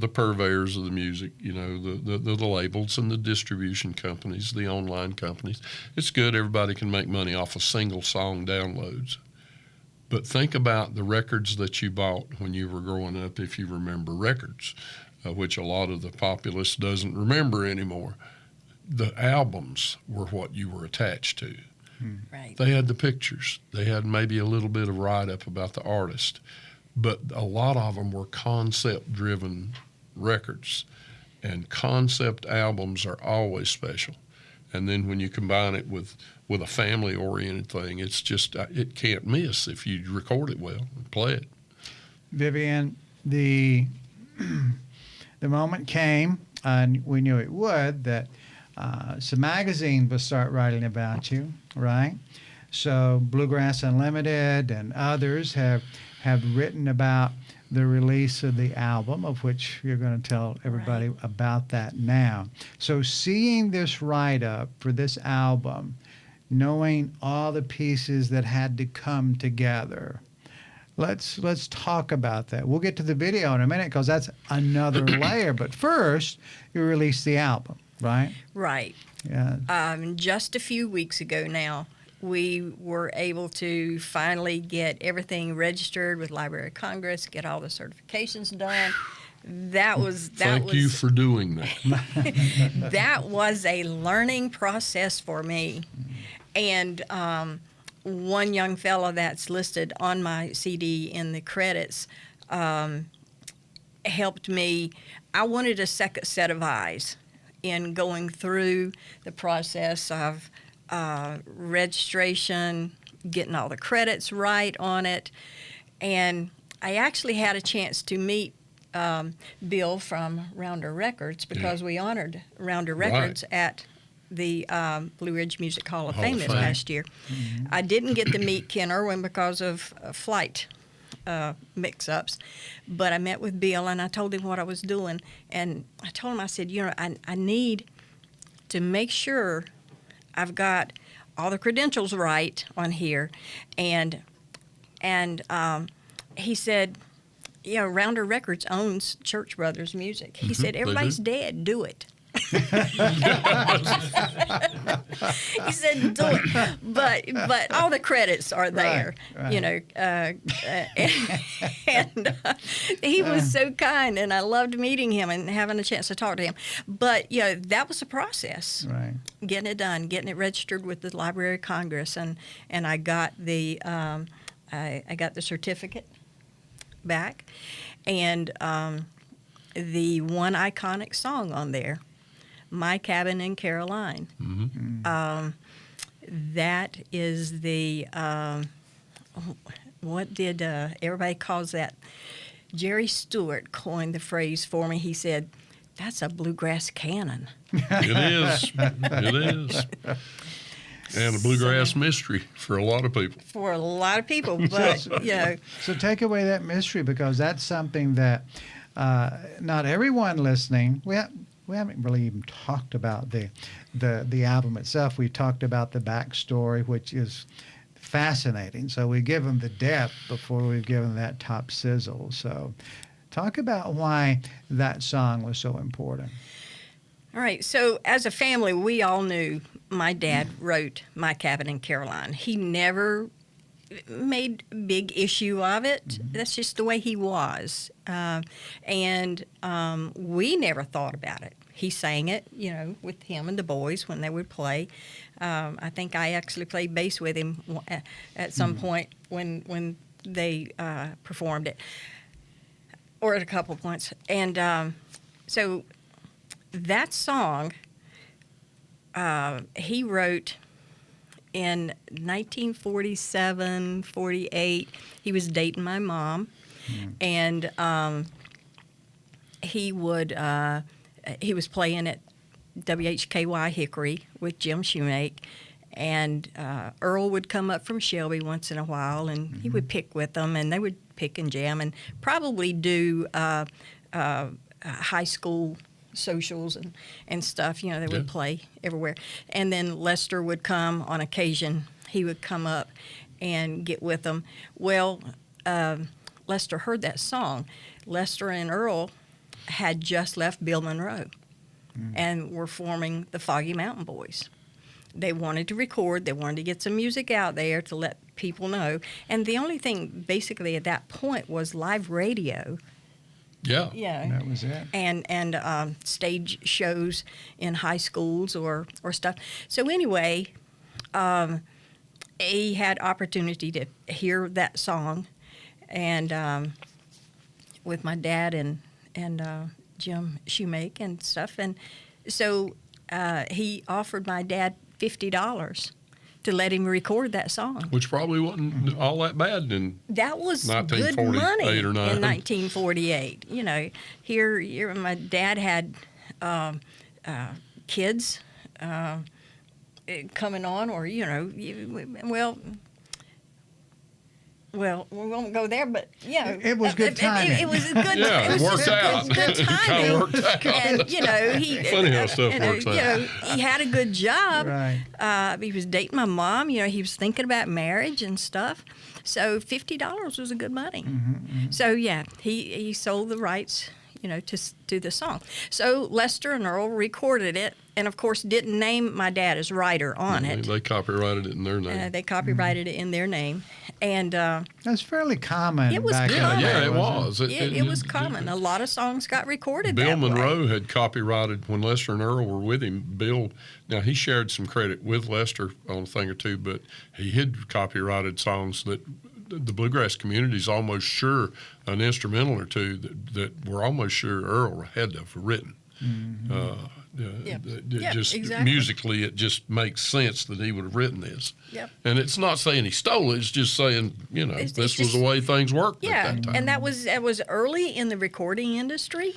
purveyors of the music, you know, the labels and the distribution companies, the online companies, it's good. Everybody can make money off of single song downloads. But think about the records that you bought when you were growing up, if you remember records, which a lot of the populace doesn't remember anymore. The albums were what you were attached to. Right. They had the pictures. They had maybe a little bit of write-up about the artist. But a lot of them were concept-driven records. And concept albums are always special. And then when you combine it with a family-oriented thing, it's just, it can't miss if you record it well and play it. Vivian, the moment came, and we knew it would, that some magazines would start writing about you, right? So Bluegrass Unlimited and others have written about the release of the album, of which you're going to tell everybody about that now. So seeing this write-up for this album, knowing all the pieces that had to come together, let's talk about that. We'll get to the video in a minute because that's another layer. But first, you released the album, right? Right. Yeah. Just a few weeks ago now, we were able to finally get everything registered with Library of Congress, get all the certifications done. Thank you for doing that. That was a learning process for me. And one young fellow that's listed on my CD in the credits helped me. I wanted a second set of eyes in going through the process of registration, getting all the credits right on it. And I actually had a chance to meet Bill from Rounder Records because we honored Rounder Records at the Blue Ridge Music Hall of Fame this past year. Mm-hmm. I didn't get to meet Ken Irwin because of flight mix-ups, but I met with Bill and I told him what I was doing, and I told him, I said, you know, I need to make sure I've got all the credentials right on here, and he said, you know, Rounder Records owns Church Brothers Music. He said, everybody's dead, do it. He said, do it, but all the credits are there, you know, and he was so kind, and I loved meeting him and having a chance to talk to him. But you know, that was a process, getting it done, getting it registered with the Library of Congress, and I got the I got the certificate back, and the one iconic song on there, My Cabin in Caroline. Mm-hmm. That is the, what did everybody calls that? Jerry Stewart coined the phrase for me. He said, that's a bluegrass canon. It is. It is. And a bluegrass mystery for a lot of people. For a lot of people, but, you know. So take away that mystery, because that's something that not everyone listening, we haven't really even talked about the album itself. We talked about the backstory, which is fascinating. So we give them the depth before we've given that top sizzle. So talk about why that song was so important. All right. So as a family, we all knew my dad wrote My Cabin in Caroline. He never made a big issue of it. Mm-hmm. That's just the way he was. And we never thought about it. He sang it, you know, with him and the boys when they would play. I think I actually played bass with him at some point when they performed it, or at a couple points. And so that song he wrote in 1947, 48, he was dating my mom, and he was playing at WHKY Hickory with Jim Shoemake, and Earl would come up from Shelby once in a while, and he would pick with them, and they would pick and jam, and probably do high school socials and stuff. You know, they would play everywhere. And then Lester would come on occasion. He would come up and get with them. Well, Lester heard that song. Lester and Earl had just left Bill Monroe and were forming the Foggy Mountain Boys. They wanted to record. They wanted to get some music out there to let people know. And the only thing basically at that point was live radio. Yeah. Yeah. That was it. And stage shows in high schools or stuff. So anyway, he had opportunity to hear that song, and with my dad and Jim Shoemake and stuff. And so he offered my dad $50 to let him record that song. Which probably wasn't all that bad in That was good money 1948 or 9. in 1948. You know, here my dad had kids coming on, or well, we won't go there, but yeah, It was good timing. It was a good. Yeah, it was worked out. Good It kinda timing. worked out. And he Funny how stuff works out. He had a good job. Right. He was dating my mom. You know, he was thinking about marriage and stuff. So $50 was a good money. So yeah, he sold the rights, you know, to the song. So Lester and Earl recorded it, and of course didn't name my dad as writer on it. They copyrighted it in their name. They copyrighted it in their name, and That's fairly common. It was back in the common. day, Yeah, it wasn't was. it was common. A lot of songs got recorded Bill that way. Monroe had copyrighted when Lester and Earl were with him. Bill, now he shared some credit with Lester on a thing or two, but he had copyrighted songs that the bluegrass community is almost sure an instrumental or two that we're almost sure Earl had to have written. Just exactly. musically, it just makes sense that he would have written this. Yep. And it's not saying he stole it; it's just saying It's this was just- the way things worked Yeah, at that time. and that was early in the recording industry.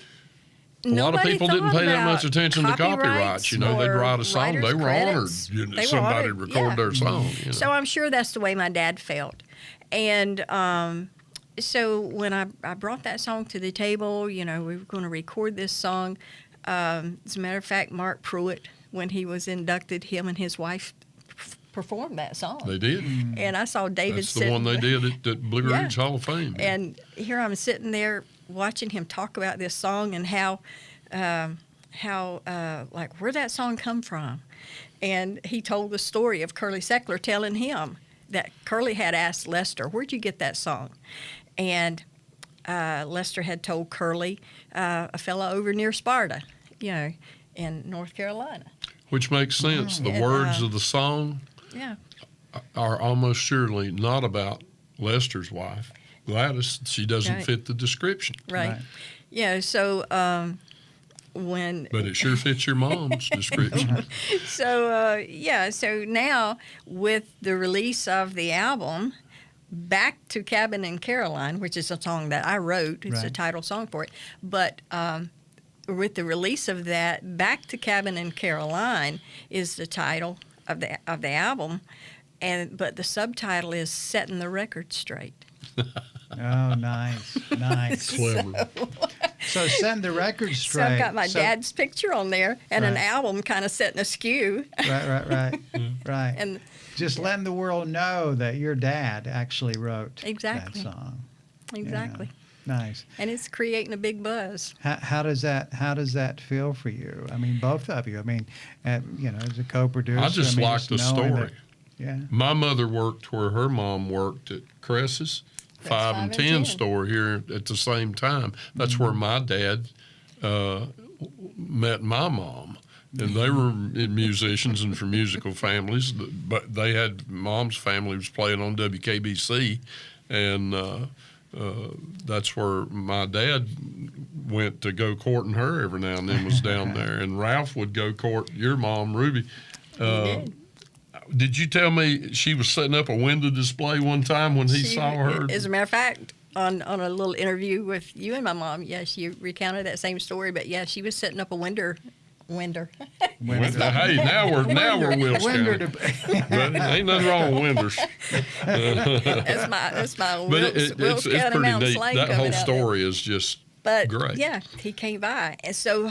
A lot of people didn't pay that much attention to copyrights. copyrights You know, they'd or write a song, they writers' were credits. honored. They were Somebody honored, would record yeah. their song. So I'm sure that's the way my dad felt. And so when I brought that song to the table, you know, we were going to record this song. As a matter of fact, Mark Pruitt, when he was inducted, him and his wife performed that song. They did. And I saw David That's the sitting one they did at Blue Yeah. Ridge Hall of Fame. And here I'm sitting there watching him talk about this song and how like where that song come from. And he told the story of Curly Seckler telling him that Curly had asked Lester, "Where'd you get that song?" And Lester had told Curly, a fella over near Sparta, you know, in North Carolina. Which makes sense. The And, words of the song Yeah. are almost surely not about Lester's wife, Gladys. She doesn't Right. fit the description. Right. Right. Yeah, so when But it sure fits your mom's description. so now with the release of the album Back to Cabin in Caroline, which is a song that I wrote, it's a Right. title song for it, but with the release of that, Back to Cabin in Caroline is the title of the album, but the subtitle is Setting the Record Straight. Oh, nice, nice. Clever. So send the record straight. So I've got my So- dad's picture on there and an Right. album kind of setting askew. Right. Right. And Just letting the world know that your dad actually wrote Exactly. that song. exactly. Nice. And it's creating a big buzz. How does that feel for you? I mean, both of you. I mean, as a co-producer. I just like the knowing story. that- yeah. My mother worked where her mom worked at Cress's 5 and 10 store here at the same time. That's where my dad met my mom. And they were musicians and from musical families, but they had mom's family was playing on WKBC, and that's where my dad went to go courting her every now and then. Was down there, and Ralph would go court your mom, Ruby. He did. Did you tell me she was setting up a window display one time when he saw her? As a matter of fact, on a little interview with you and my mom, she recounted that same story. But she was setting up a window. Hey, now we're Wilkes County. But ain't nothing wrong with windows. That's my Wilkes It's County pretty mountain neat. slang That whole coming out story is just But great. yeah, he came by, and so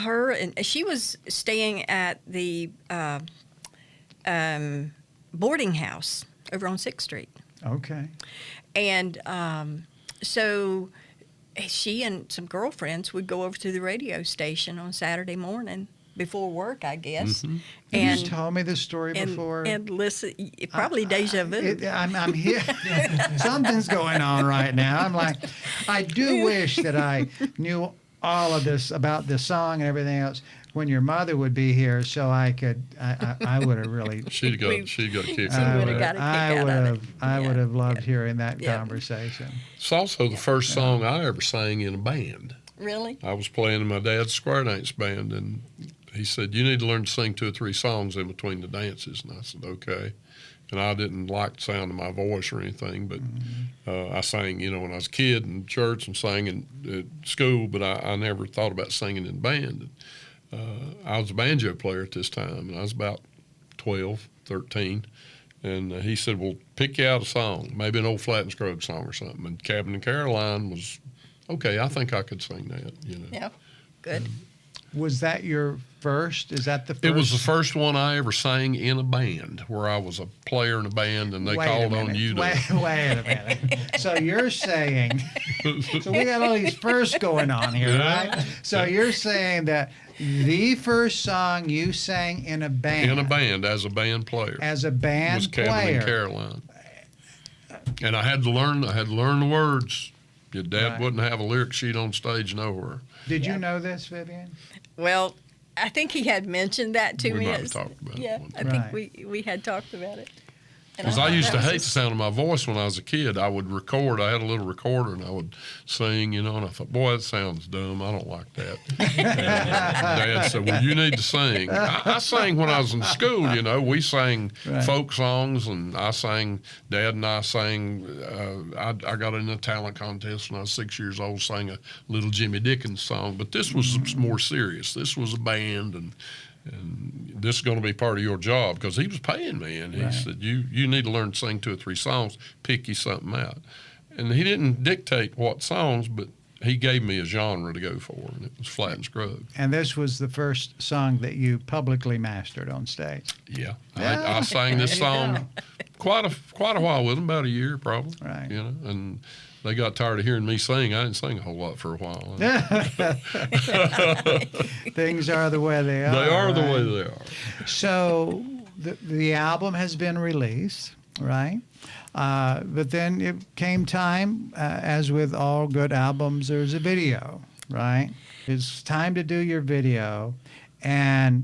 she was staying at the boarding house over on 6th Street, Okay. and so she and some girlfriends would go over to the radio station on Saturday morning before work, I guess, You've told me this story before. and listen. Probably deja vu. I'm here. Something's going on right now. I'm like, I do wish that I knew all of this about the song and everything else when your mother would be here, so I could. I would have really. She'd got kicked. She would have got a kick out of it. I would have loved hearing that conversation. It's also the first song I ever sang in a band. Really? I was playing in my dad's square dance band, and he said, "You need to learn to sing 2 or 3 songs in between the dances." And I said, "Okay." And I didn't like the sound of my voice or anything, but I sang, when I was a kid in church and sang in school, but I never thought about singing in band. I was a banjo player at this time, and I was about 12, 13. And he said, "Well, pick you out a song, maybe an old Flat and Scruggs song or something." And Cabin in Caroline was, okay, I think I could sing that, Yeah, good. Was that your first? Is that the first? It was the first one I ever sang in a band, where I was a player in a band, and they called on you to. Wait a minute. So you're saying, so we got all these firsts going on here, right? So you're saying that the first song you sang in a band. In a band, as a band player. As a band was player. Cabin in Caroline. And I had to learn the words. Your dad wouldn't have a lyric sheet on stage nowhere. Did you know this, Vivian? Well, I think he had mentioned that to We me. might have talked about it Yeah, one I time. think we had talked about it. Because I used to hate the sound of my voice when I was a kid. I would record. I had a little recorder, and I would sing, and I thought, boy, that sounds dumb. I don't like that. And Dad said, well, you need to sing. I sang when I was in school, We sang folk songs, and Dad and I sang. I got in a talent contest when I was 6 years old, sang a little Jimmy Dickens song. But this was more serious. This was a band, and this is going to be part of your job, because he was paying me, and he said, you need to learn to sing 2 or 3 songs, pick you something out. And he didn't dictate what songs, but he gave me a genre to go for, and it was Flat and Scruggs. And this was the first song that you publicly mastered on stage. Yeah. I sang this song quite a while with him, about a year probably. Right. And they got tired of hearing me sing. I didn't sing a whole lot for a while. Things are the way they are. They are the right? way they are. So the album has been released, right? But then it came time, as with all good albums, there's a video, right? It's time to do your video, and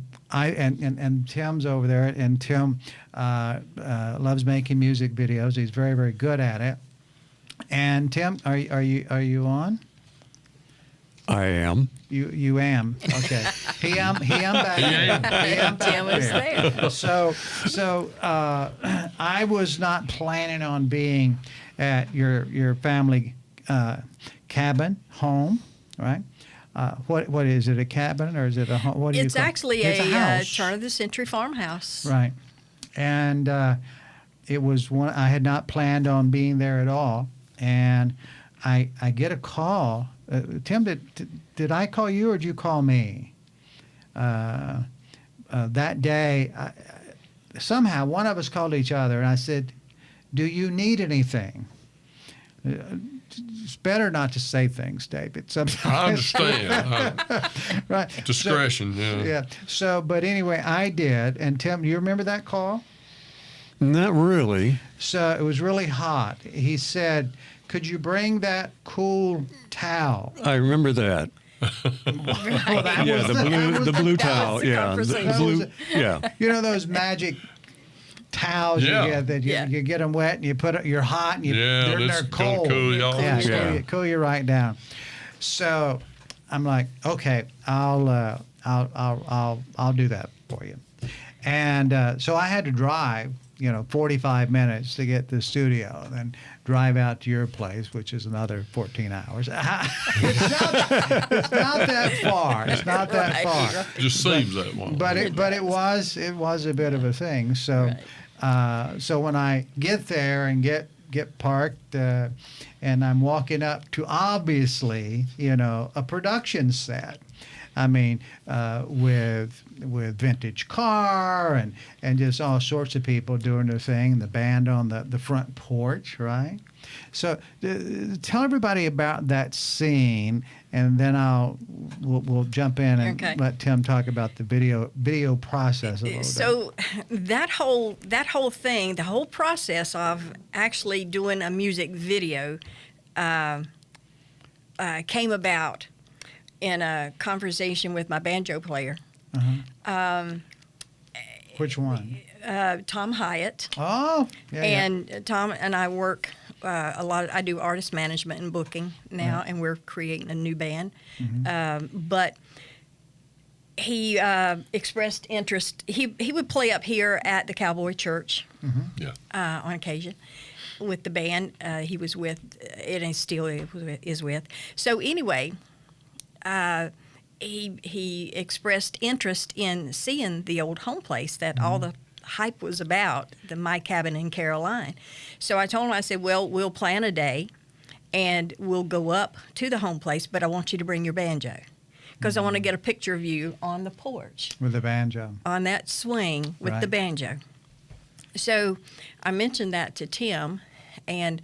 Tim's over there, and Tim loves making music videos. He's very, very good at it. And Tim, are you on? I am. You am. Okay. He am back there. Tim was there. So I was not planning on being at your family cabin home, right? What is it? A cabin or is it a home? What do you It's call it? actually It's a a house. turn of the century farmhouse. Right. And it was one I had not planned on being there at all, and I get a call. Tim, did I call you or did you call me? That day, somehow one of us called each other, and I said, "Do you need anything?" It's better not to say things, David. Sometimes. I understand. Right. Discretion, Yeah. So, but anyway, I did. And Tim, you remember that call? Not really. So it was really hot. He said, "Could you bring that cool towel?" I remember that. That was The blue towel. was the Yeah. The conversation. blue. Yeah. You know those magic towels Yeah. you get that you get them wet and you put it. You're hot and Yeah, they're that's gonna cold. cool you off. Yeah, Yeah. cool you right down. So I'm like, okay, I'll do that for you. And so I had to drive, 45 minutes to get to the studio, then drive out to your place, which is another 14 hours. It's not that far. It's not that far. Just seems that way. But it was a bit of a thing. So so when I get there and get parked, and I'm walking up to obviously a production set. I mean, with vintage car and just all sorts of people doing their thing. The band on the front porch, right? So tell everybody about that scene, and then we'll jump in and let Tim talk about the video process a little bit. So that whole thing, the whole process of actually doing a music video came about in a conversation with my banjo player. Which one? Tom Hyatt. Oh, yeah. And Tom and I work a lot. I do artist management and booking now, and we're creating a new band. But he expressed interest. He would play up here at the Cowboy Church on occasion with the band he was with, and he still is with. So anyway, he expressed interest in seeing the old home place that all the hype was about, the My Cabin in Caroline. So I told him, I said, well, we'll plan a day and we'll go up to the home place, but I want you to bring your banjo because I want to get a picture of you on the porch. With the banjo. On that swing with the banjo. So I mentioned that to Tim, and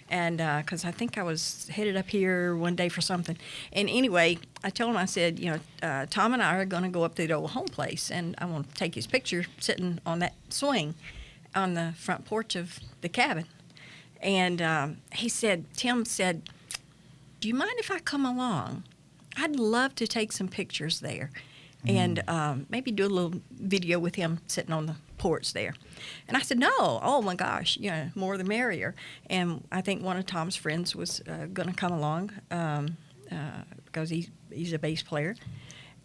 because I think I was headed up here one day for something. And anyway, I told him, I said, Tom and I are going to go up to the old home place, and I want to take his picture sitting on that swing on the front porch of the cabin. And Tim said, do you mind if I come along? I'd love to take some pictures there and maybe do a little video with him sitting on the porch there. And I said, no, oh my gosh, more the merrier. And I think one of Tom's friends was going to come along because he's a bass player.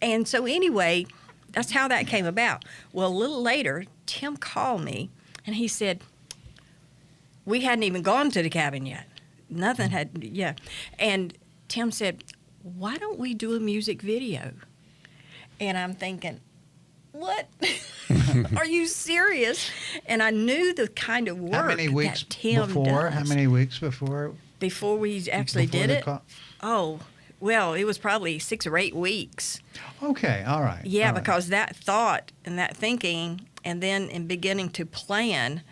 And so anyway, that's how that came about. Well, a little later, Tim called me and he said, we hadn't even gone to the cabin yet. Nothing had, And Tim said, why don't we do a music video? And I'm thinking, what? Are you serious? And I knew the kind of work How many weeks that Tim before? does. How many weeks before? Before we actually did it? Oh, well, it was probably 6 or 8 weeks. Okay, all right. Yeah, all right. because that thought and that thinking and then in beginning to plan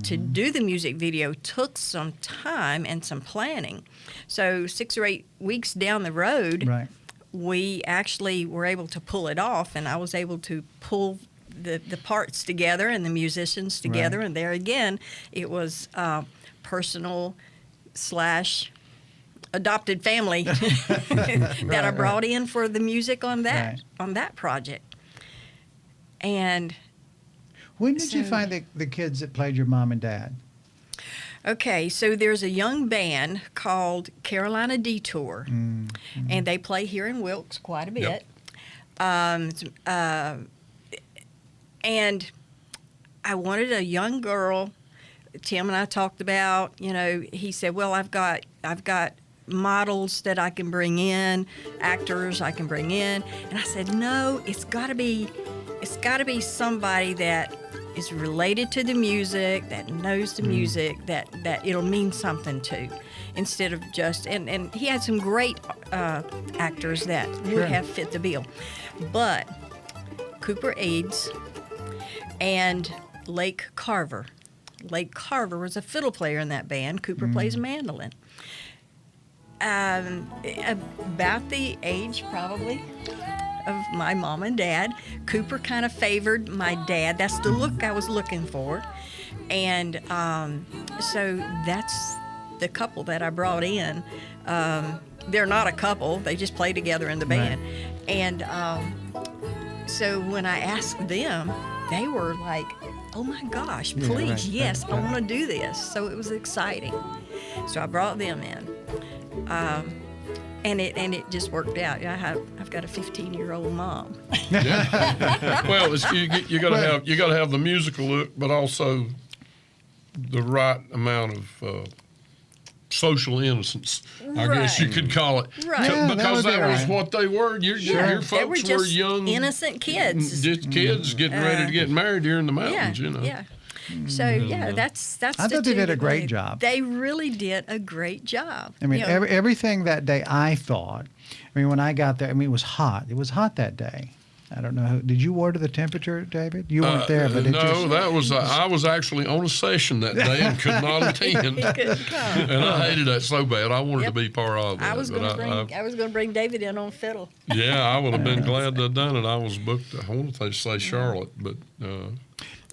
to do the music video took some time and some planning. So 6 or 8 weeks down the road, we actually were able to pull it off, and I was able to pull the parts together and the musicians together, and there again, it was personal / adopted family that I brought in for the music on that project. And when did you find the kids that played your mom and dad? Okay, so there's a young band called Carolina Detour, and they play here in Wilkes quite a bit. And I wanted a young girl. Tim and I talked about, he said, well, I've got models that I can bring in, actors I can bring in. And I said, no, it's got to be somebody that is related to the music, that knows the music, that it'll mean something to, instead of just, and he had some great actors that would have fit the bill. But Cooper Eads and Lake Carver. Lake Carver was a fiddle player in that band. Cooper plays mandolin. About the age, probably, of my mom and dad. Cooper kind of favored my dad. That's the look I was looking for. And so that's the couple that I brought in. They're not a couple. They just play together in the band. And so when I asked them, they were like, oh my gosh, please, yes, I want to do this. So it was exciting. So I brought them in. And it just worked out. I've got a 15-year-old mom. Well, you got to have the musical look, but also the right amount of social innocence, I guess you could call it. Right. Yeah, because that would that be was right. what they were. Your They were folks were just young, innocent kids. just kids getting ready to get married here in the mountains, Yeah, you know. yeah. So yeah, that's. I thought they did a great job. They really did a great job. I mean, You know, everything that day, I thought. I mean, when I got there, I mean, it was hot. It was hot that day. I don't know. Did you order the temperature, David? You weren't there, but it no, just... that was I was actually on a session that day and could not attend, he couldn't come. and I hated that so bad. I wanted Yep. to be part of that. I was but going to bring David in on fiddle. yeah, I would have been glad to have done it. I was booked. I want to say Charlotte, but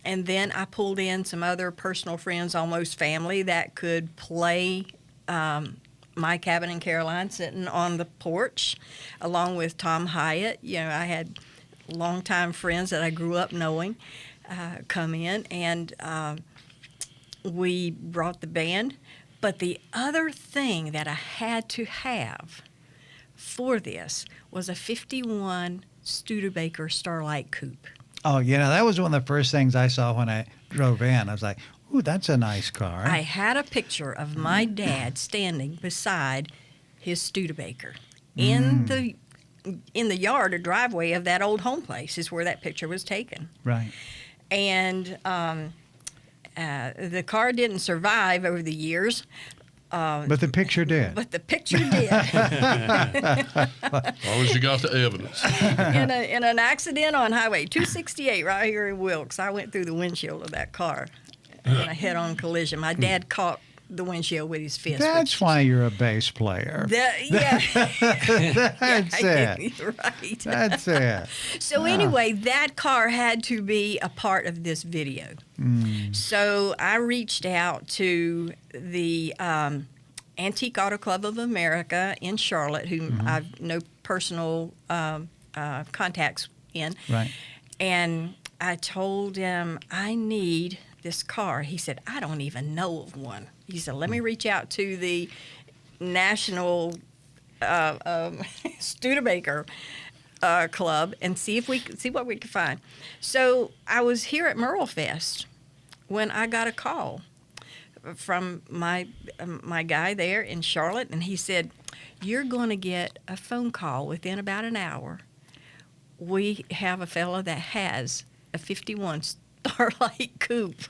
And then I pulled in some other personal friends, almost family, that could play My Cabin in Caroline sitting on the porch, along with Tom Hyatt. You know, I had longtime friends that I grew up knowing come in, and we brought the band. But the other thing that I had to have for this was a 51 Studebaker Starlight Coupe. Oh, that was one of the first things I saw when I drove in. I was like, ooh, that's a nice car. I had a picture of my dad standing beside his Studebaker in the yard or driveway of that old home place is where that picture was taken. Right. And the car didn't survive over the years. But the picture did. But the picture did. as long as you got the evidence. in an accident on Highway 268 right here in Wilkes, I went through the windshield of that car in a head-on collision. My dad caught the windshield with his fist. That's why you're a bass player. Yeah. That's it. Right. That's it. So anyway, that car had to be a part of this video. So I reached out to the Antique Auto Club of America in Charlotte, whom I've no personal contacts in. Right. And I told him, I need this car. He said, I don't even know of one. He said, let me reach out to the National Studebaker Club and see what we could find. So I was here at Merle Fest when I got a call from my guy there in Charlotte, and he said, you're going to get a phone call within about an hour. We have a fella that has a 51 Starlight Coupe.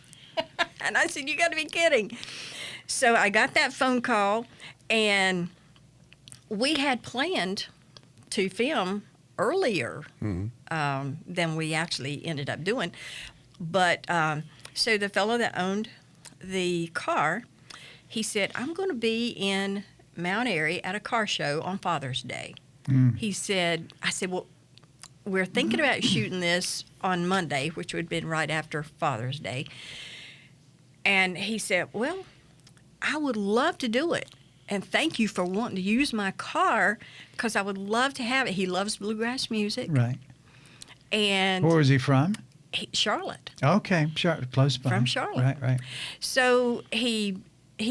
And I said, you got to be kidding. So I got that phone call, and we had planned to film earlier than we actually ended up doing. But so the fellow that owned the car, he said, I'm going to be in Mount Airy at a car show on Father's Day. I said, well, we're thinking about shooting this on Monday, which would have been right after Father's Day. And he said, well, I would love to do it. And thank you for wanting to use my car, because I would love to have it. He loves bluegrass music. Right. And Where was he from? Charlotte. Okay, close by. From Charlotte. Right. So he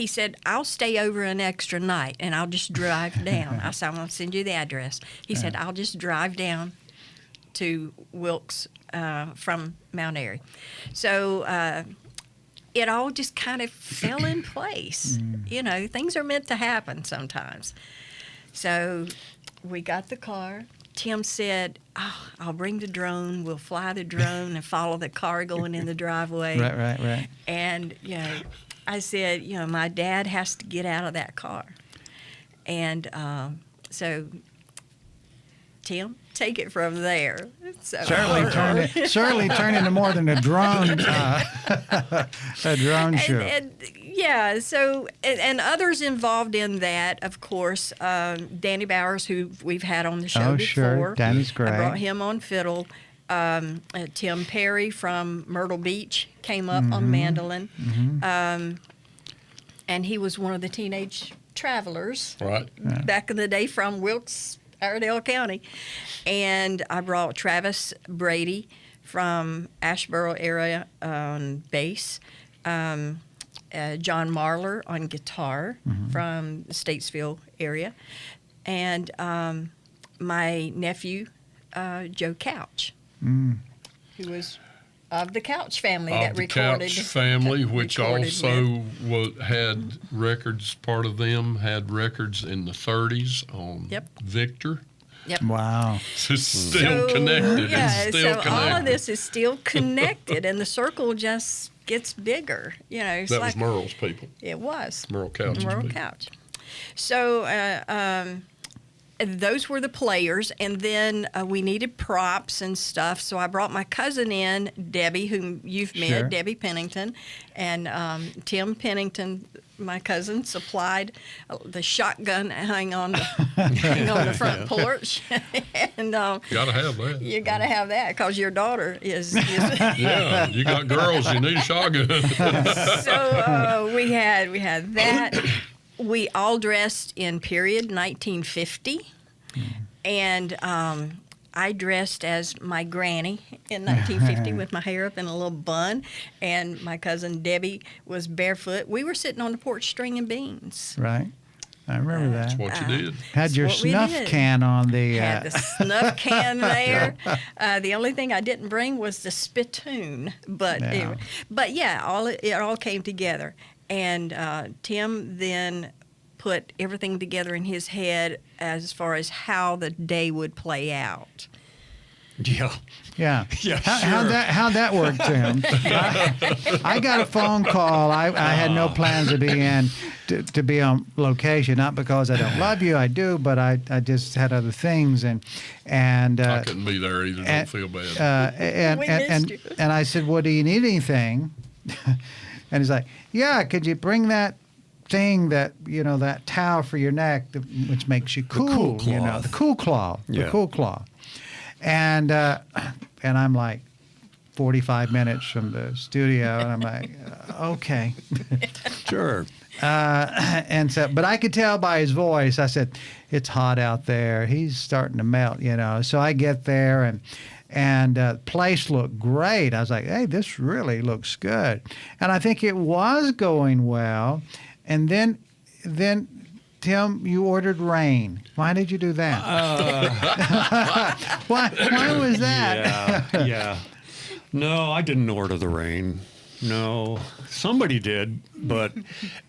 said, I'll stay over an extra night, and I'll just drive down. I said, I'm going to send you the address. He said, I'll just drive down to Wilkes from Mount Airy. So it all just kind of fell in place. You know, things are meant to happen sometimes. So we got the car. Tim said, I'll bring the drone. We'll fly the drone and follow the car going in the driveway. Right. And, I said, my dad has to get out of that car. And so, Tim, take it from there. So, Certainly turned into more than a drone show. So others involved in that, of course, Danny Bowers, who we've had on the show before. Sure. Danny's great. I brought him on fiddle. Tim Perry from Myrtle Beach came up on mandolin. And he was one of the Teenage Travelers back in the day from Wilkes, Iredell County. And I brought Travis Brady from Asheboro area on bass, John Marler on guitar from the Statesville area, and my nephew, Joe Couch, who was of the Couch family of that the recorded. Couch family, which recorded also had records. Part of them had records in the 30s on Victor. Yep. Wow. It's still connected. Yeah, It's still connected. all of this is still connected, and the circle just gets bigger. You know, it's That like, was Merle's people. It was. Merle Couch's Merle people. Couch. So those were the players, and then we needed props and stuff. So I brought my cousin in, Debbie, whom you've met, Sure. Debbie Pennington, and Tim Pennington. My cousin supplied the shotgun hang on the front porch, and Gotta have that. you got to have that because your daughter is Yeah, you got girls, you need a shotgun. So we had that. We all dressed in period 1950, and I dressed as my granny in 1950 with my hair up in a little bun, and my cousin Debbie was barefoot. We were sitting on the porch stringing beans. Right. I remember that. That's what you did. Had your what we snuff did. can on the. Had the snuff can there. The only thing I didn't bring was the spittoon, but Yeah. it all came together. And Tim then put everything together in his head as far as how the day would play out. Yeah. Yeah, How'd that work, Tim? I got a phone call. I had no plans to be on location, not because I don't love you, I do, but I just had other things, and I couldn't be there either. Don't feel bad. We missed you. And I said, "Well, do you need anything?" And he's like, "Yeah, could you bring that thing that that towel for your neck, which makes you cool, cloth. the cool cloth, Yeah. the cool cloth." And I'm like 45 minutes from the studio, and I'm like, okay. Sure. And so, but I could tell by his voice. I said, "It's hot out there. He's starting to melt, So I get there, and the place looked great. I was like, "Hey, this really looks good." And I think it was going well. And then Tim, you ordered rain. Why did you do that? Why was that? Yeah. No, I didn't order the rain. No, somebody did, but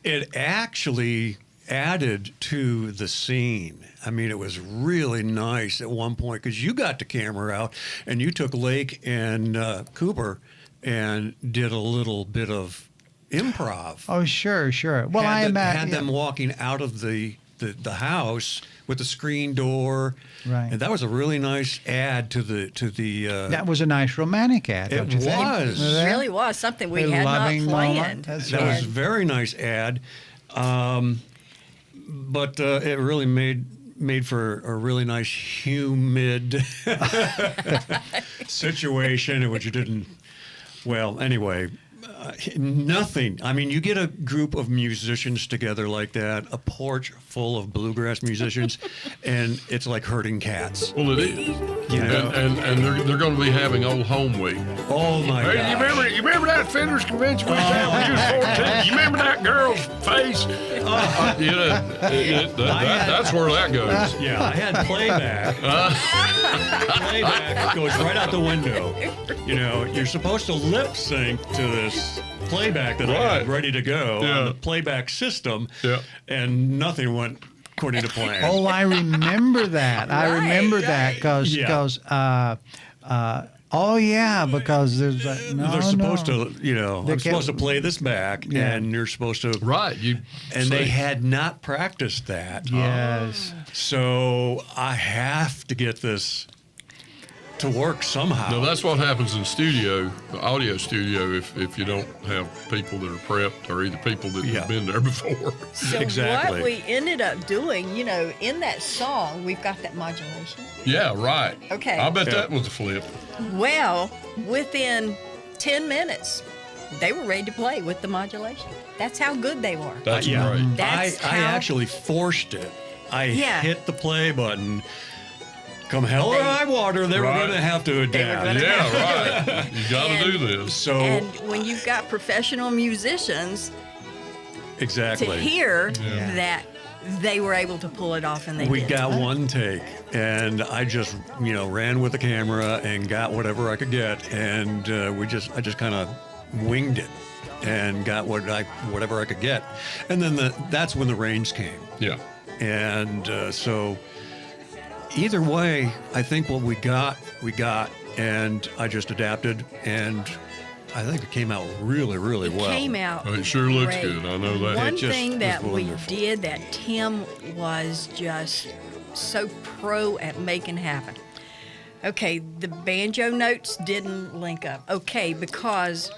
it actually added to the scene. I mean, it was really nice at one point because you got the camera out and you took Lake and Cooper and did a little bit of improv. Oh, sure. Well, had imagine them walking out of the house with the screen door, Right. And that was a really nice add to the. that was a nice romantic ad. It don't you think? was. It really was something we A had not loving planned. moment. That's That right. was a very nice ad, but it really made for a really nice humid situation in which you didn't. Well, anyway. Nothing. I mean, you get a group of musicians together like that, a porch full of bluegrass musicians, and it's like herding cats. Well, it is. You know? And they're going to be having Old Home Week. Oh my Hey, God! you remember that Fenders convention we had when you was 14? You remember that girl's face? That's where that goes. Yeah, I had playback. Playback goes right out the window. You're supposed to lip sync to this playback that I had Right. ready to go Yeah. on the playback system, Yeah. and nothing went according to plan. Oh, I remember that. I remember that because Yeah. because there's They're supposed to, I'm can't- supposed to play this back, Yeah. and you're supposed to. Right. And they had not practiced that. Yes. So I have to get this to work somehow. No, that's what happens in studio, the audio studio, if you don't have people that are prepped or either people that Yeah. have been there before. So Exactly. what we ended up doing, in that song, we've got that modulation. Yeah, right. Okay. I bet Yeah. that was a flip. Well, within 10 minutes, they were ready to play with the modulation. That's how good they were. That's Yeah. great. That's I how- actually forced it. I Yeah. hit the play button. Come hell or high water, they were Right. going to have to adapt. gonna- Yeah, right. You got to And- do this. So And when you've got professional musicians, exactly. to hear Yeah. they were able to pull it off, and they We did. got one take, and I just, ran with the camera and got whatever I could get, and I just kind of winged it and got whatever I could get, and then that's when the rains came. Yeah. And so either way, I think what we got, and I just adapted, and I think it came out really, really well. Came out. It sure looks great. good. I know that. One It just thing was that we wonderful. did that Tim was just so pro at making happen. Okay, the banjo notes didn't link up. Okay, because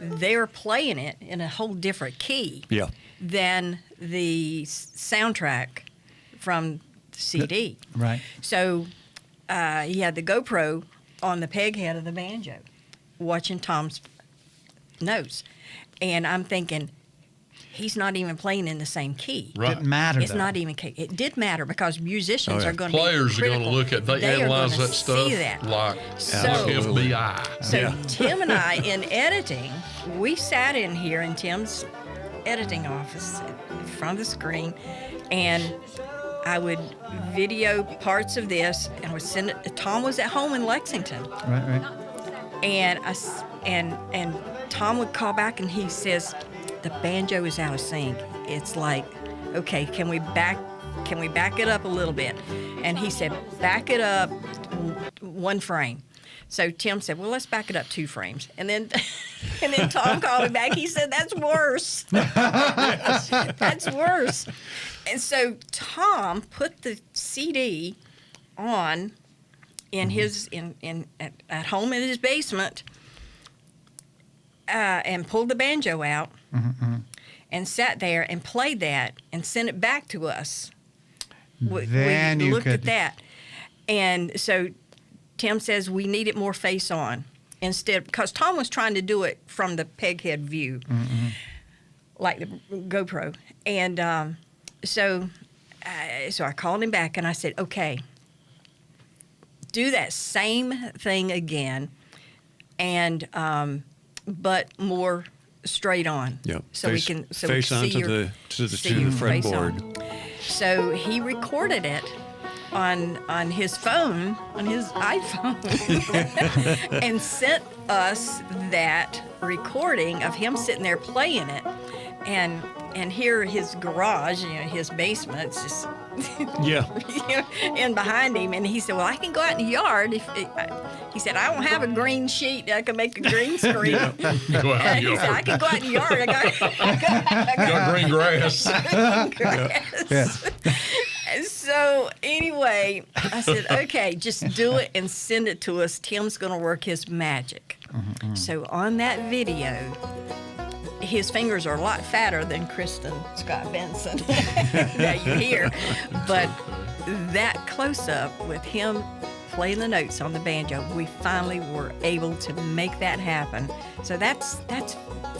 they're playing it in a whole different key Yeah. than the soundtrack from the CD. Right. So he had the GoPro on the peg head of the banjo, watching Tom's notes. And I'm thinking, he's not even playing in the same key. Right. Didn't matter. It's though. not even key. It did matter because musicians Oh, yeah. are going to Players be are going to look at, they are analyze gonna that stuff see that. like So- FBI. So Yeah. Tim and I, in editing, we sat in here in Tim's editing office in front of the screen, and I would video parts of this, and I would send it. Tom was at home in Lexington, Right. and and Tom would call back, and he says, "The banjo is out of sync. It's like, okay, can we back it up a little bit?" And he said, "Back it up one frame." So Tim said, "Well, let's back it up 2 frames." And then Tom called me back. He said, "That's worse. That's worse." And so Tom put the CD on in his at home in his basement, and pulled the banjo out, and sat there and played that and sent it back to us. Then we you looked could- at that, and so Tim says we need it more face on instead, because Tom was trying to do it from the peghead view, like the GoPro, and so I called him back and I said, okay, do that same thing again, and but more straight on. Yeah. So face, we can face see onto your, the see your face fretboard. on. So he recorded it on his phone, on his iPhone, and sent us that recording of him sitting there playing it, and here his garage, his basement's just Yeah. in behind him, and he said, "Well, I can go out in the yard." He said, "I don't have a green sheet. I can make a green screen." Go out in the And he said, "I yard. can go out in the yard. I Got green grass. grass." And so anyway, I said, "Okay, just do it and send it to us. Tim's going to work his magic." So on that video, his fingers are a lot fatter than Kristen Scott Benson that you hear, but that close-up with him playing the notes on the banjo, we finally were able to make that happen. So that's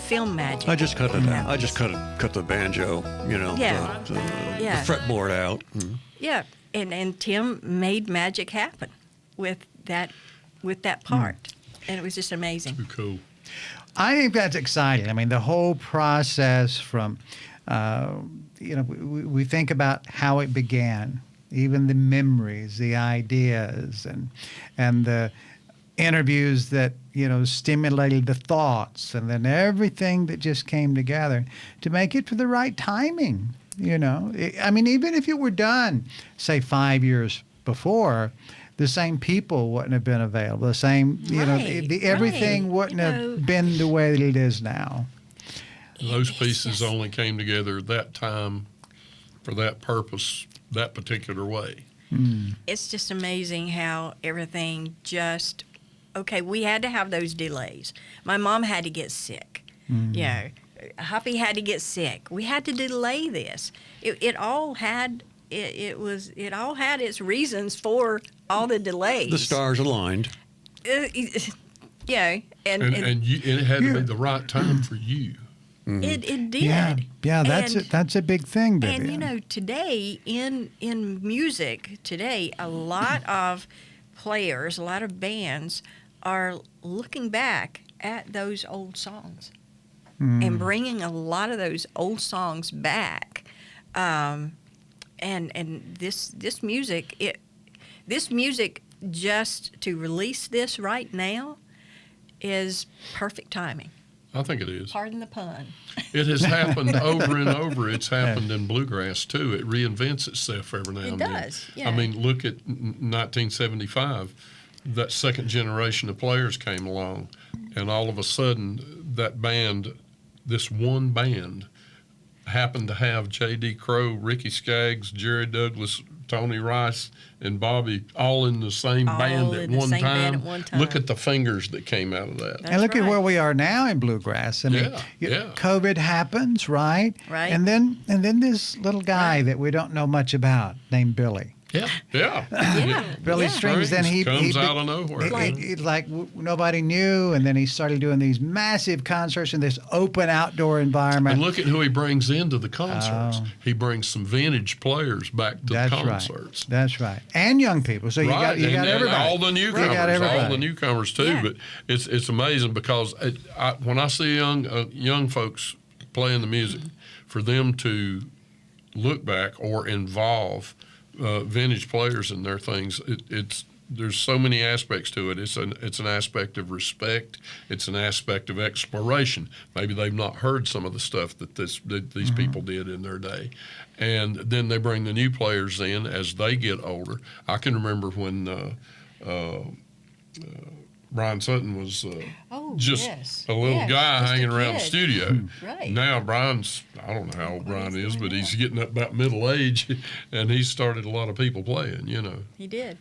film magic. I just cut it Yeah. out. I just cut the banjo, Yeah. the Yeah. fretboard out. Yeah, and Tim made magic happen with that part, and it was just amazing. Cool. I think that's exciting. I mean, the whole process from, we think about how it began, even the memories, the ideas, and the interviews that, stimulated the thoughts, and then everything that just came together to make it for the right timing, I mean, even if it were done, say, 5 years before, the same people wouldn't have been available. The same, Right, everything right. wouldn't have been the way that it is now. Those It's pieces just- only came together at that time for that purpose, that particular way. It's just amazing how everything just, okay, we had to have those delays. My mom had to get sick. Hoppy had to get sick. We had to delay this. It all had its reasons for all the delays. The stars aligned. Yeah, and It had to be the right time for you. it did. Yeah, And- that's a big thing, Vivian. And today in music today, a lot of players, a lot of bands are looking back at those old songs and bringing a lot of those old songs back. and this music, just to release this right now is perfect timing. I think it is. Pardon the pun. It has happened over and over. It's happened in bluegrass too. It reinvents itself every now and then. It does. Yeah. I mean, look at 1975. That second generation of players came along, and all of a sudden, that band, this one band, happened to have J.D. Crowe, Ricky Skaggs, Jerry Douglas, Tony Rice, and Bobby all in the same band at one time. Look at the fingers that came out of that. And look at where we are now in bluegrass. I mean, COVID happens, right? Right. And then this little guy that we don't know much about named Billy. Yeah. Billy Strings. Then he comes out of nowhere. Nobody knew, and then he started doing these massive concerts in this open outdoor environment. And look at who he brings into the concerts. He brings some vintage players back to the concerts. Right. That's right. And young people. So you got everybody. All the newcomers, all the newcomers too. Yeah. But it's amazing because when I see young folks playing the music, for them to look back or involve vintage players in their things, there's so many aspects to it. It's an aspect of respect. It's an aspect of exploration. Maybe they've not heard some of the stuff that these people did in their day, and then they bring the new players in as they get older. I can remember when Brian Sutton was just a little guy hanging around the studio. Right. Now Brian's, I don't know how old Brian is, but he's getting up about middle age, and he started a lot of people playing, He did.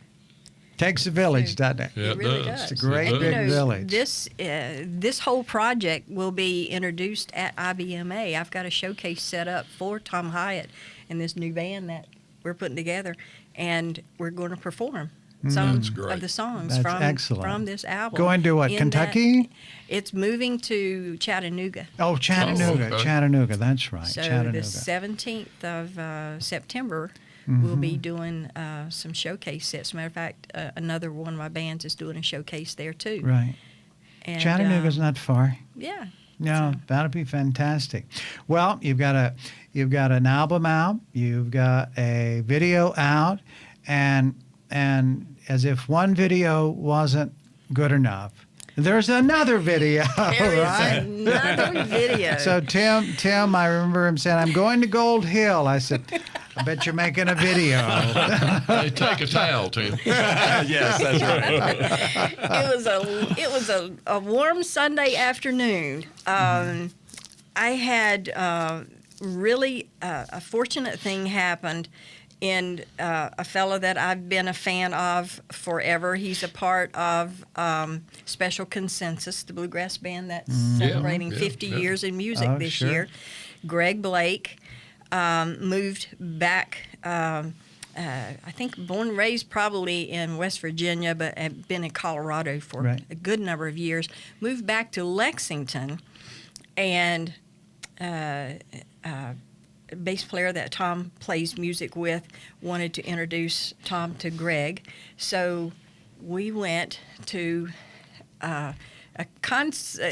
Takes a village, doesn't it? Yeah, It really does. It's a great big village. This whole project will be introduced at IBMA. I've got a showcase set up for Tom Hyatt and this new band that we're putting together, and we're going to perform some of the songs from this album. Going to what, Kentucky? It's moving to Chattanooga. Oh, Chattanooga. okay. Chattanooga, that's right. So Chattanooga. the 17th of September, we'll be doing some showcase sets. As a matter of fact, another one of my bands is doing a showcase there too. Right. And, Chattanooga's not far. Yeah. No, that'll be fantastic. Well, you've got an album out, you've got a video out, and as if one video wasn't good enough, there's another video. There is another video. So Tim, I remember him saying, "I'm going to Gold Hill." I said, "I bet you're making a video." Hey, take a towel, Tim. Yes, that's right. It was a warm Sunday afternoon. I had really a fortunate thing happened in a fellow that I've been a fan of forever. He's a part of Special Consensus, the bluegrass band that's celebrating 50 years in music this year. Greg Blake moved back, I think born and raised probably in West Virginia, but had been in Colorado for a good number of years. Moved back to Lexington, and bass player that Tom plays music with wanted to introduce Tom to Greg. So we went to a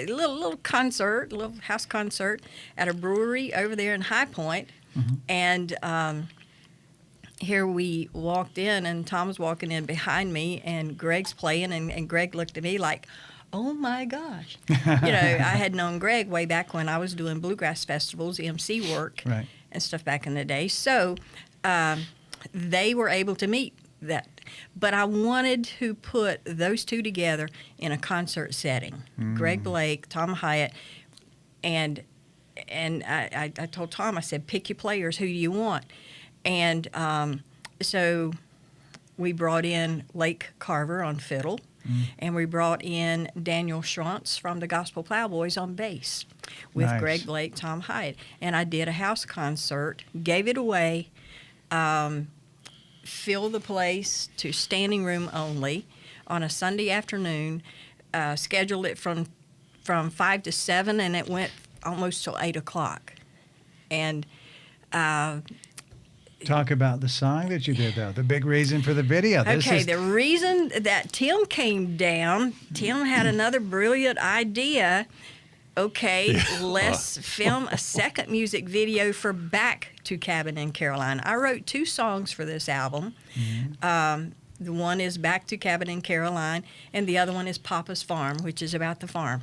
little concert, a little house concert at a brewery over there in High Point. And here we walked in, and Tom's walking in behind me, and Greg's playing, and Greg looked at me like, oh my gosh. I had known Greg way back when I was doing bluegrass festivals, MC work, and stuff back in the day. So they were able to meet that. But I wanted to put those two together in a concert setting. Greg Blake, Tom Hyatt, and I told Tom, I said, pick your players, who do you want? And so we brought in Lake Carver on fiddle, and we brought in Daniel Schrantz from the Gospel Plowboys on bass with Greg Blake, Tom Hyatt. And I did a house concert, gave it away, filled the place to standing room only on a Sunday afternoon, scheduled it from 5 to 7, and it went almost till 8 o'clock. And talk about the song that you did, though. The big reason for the video. The reason that Tim came down, Tim had another brilliant idea okay, let's film a second music video for Back to Cabin in Caroline. I wrote 2 songs for this album. The one is Back to Cabin in Caroline, and the other one is Papa's Farm, which is about the farm,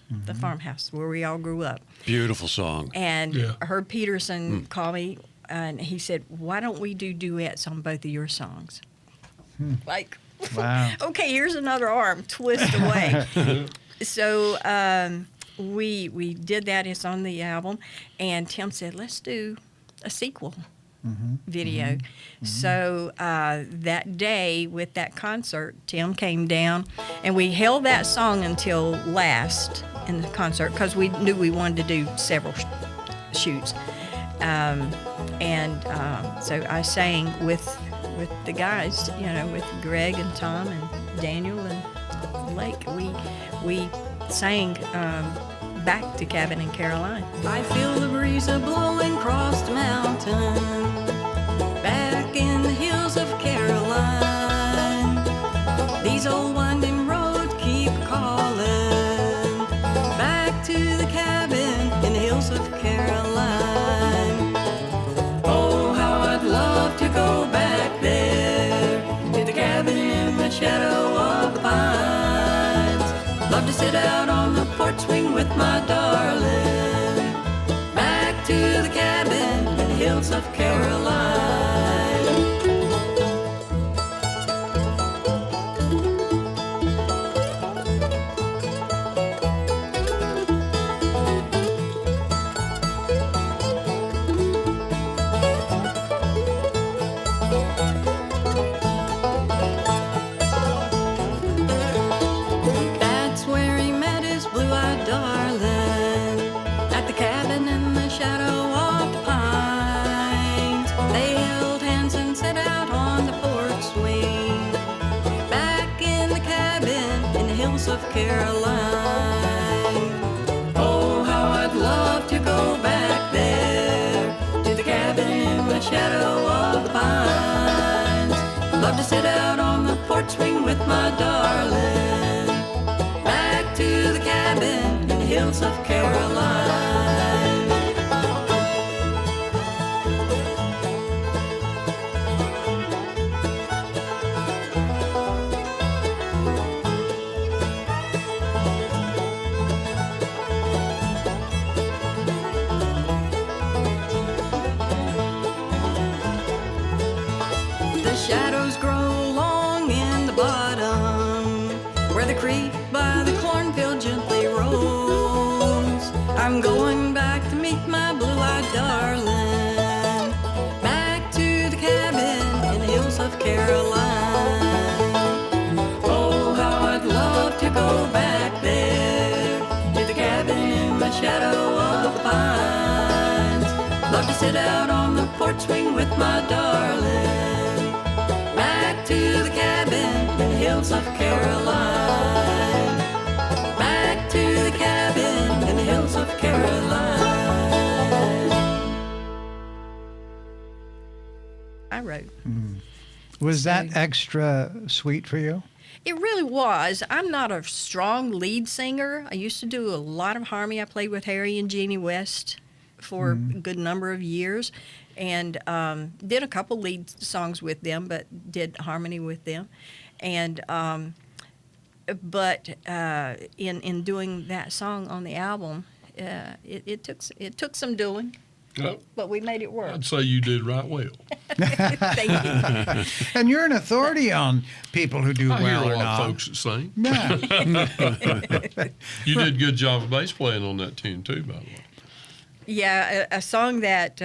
the farmhouse where we all grew up. Beautiful song. And Herb Peterson called me, and he said, "Why don't we do duets on both of your songs?" Like, Wow. okay, here's another arm, twist away. So we did that. It's on the album, and Tim said, "Let's do a sequel video." So that day with that concert, Tim came down, and we held that song until last in the concert because we knew we wanted to do several shoots. So I sang with the guys, with Greg and Tom and Daniel and Lake. We sang Back to Cabin in Caroline. I feel the breeze a-blowing across the mountain, back in the hills of Caroline. These old winding roads keep calling, back to the cabin in the hills of Caroline. Oh, how I'd love to go back there, to the cabin in the shadow of the pines. Love to sit out on the porch swing with my darling, back to the cabin in the hills of Caroline. That's where he met his blue-eyed darling, at the cabin in the shadow of the pines. They held hands and set out on the porch swing, back in the cabin in the hills of Caroline. Oh, how I'd love to go back there, to the cabin in the shadow of the pines. Love to sit out on the porch swing with my darling, back to the cabin in the hills of Caroline. The shadows grow long in the bottom, where the creek by the cornfield gently rolls. I'm going back to meet my blue-eyed darling, back to the cabin in the hills of Caroline. Oh, how I'd love to go back there, to the cabin in the shadow of the pines. Love to sit out on the porch swing with my darling, back to the cabin in the hills of Caroline, back to the cabin in the hills of Caroline. I wrote. Was that extra sweet for you? It really was. I'm not a strong lead singer. I used to do a lot of harmony. I played with Harry and Jeannie West for a good number of years, and did a couple lead songs with them, but did harmony with them. And but in doing that song on the album, it took some doing, Well, but we made it work. I'd say you did right well. Thank you. And you're an authority on people who do I well hear or a lot not. of folks that sing. Yeah. You did a good job of bass playing on that tune too, by the way. Yeah, a song that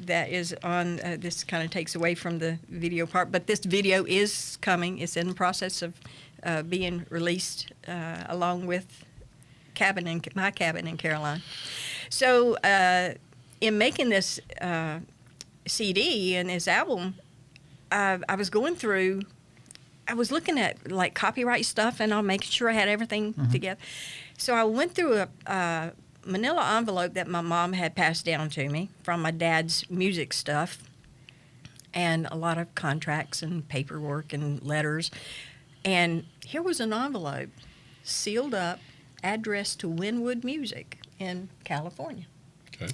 is on, this kind of takes away from the video part, but this video is coming. It's in the process of being released along with my cabin in Caroline. So in making this CD and this album, I was going through, I was looking at like copyright stuff and I'm making sure I had everything together. So I went through a manila envelope that my mom had passed down to me from my dad's music stuff, and a lot of contracts and paperwork and letters. And here was an envelope sealed up, addressed to Winwood Music in California. Okay.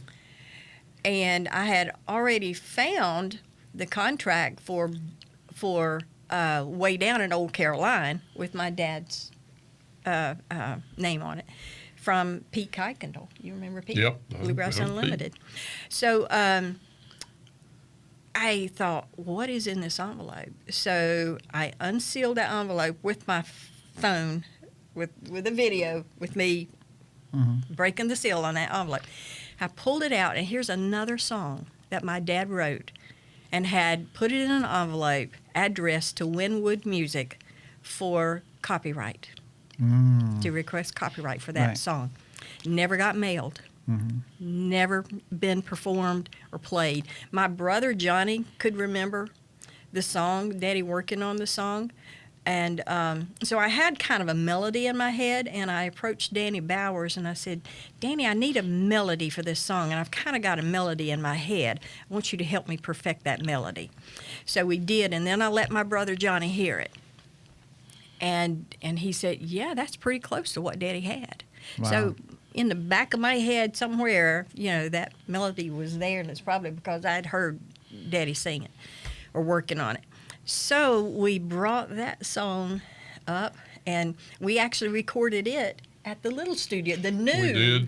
And I had already found the contract for way down in Old Caroline with my dad's name on it from Pete Kuykendall. You remember Pete? Yep. Bluegrass Unlimited. So I thought, what is in this envelope? So I unsealed that envelope with my phone, with a video with me breaking the seal on that envelope. I pulled it out, and here's another song that my dad wrote and had put it in an envelope addressed to Winwood Music for copyright, to request copyright for that song. Never got mailed. Never been performed or played. My brother Johnny could remember the song, Daddy working on the song. And so I had kind of a melody in my head, and I approached Danny Bowers and I said, Danny, I need a melody for this song, and I've kind of got a melody in my head. I want you to help me perfect that melody. So we did, and then I let my brother Johnny hear it. And he said, yeah, that's pretty close to what Daddy had. Wow. So in the back of my head somewhere, that melody was there, and it's probably because I'd heard Daddy sing it or working on it. So we brought that song up, and we actually recorded it at the little studio, the new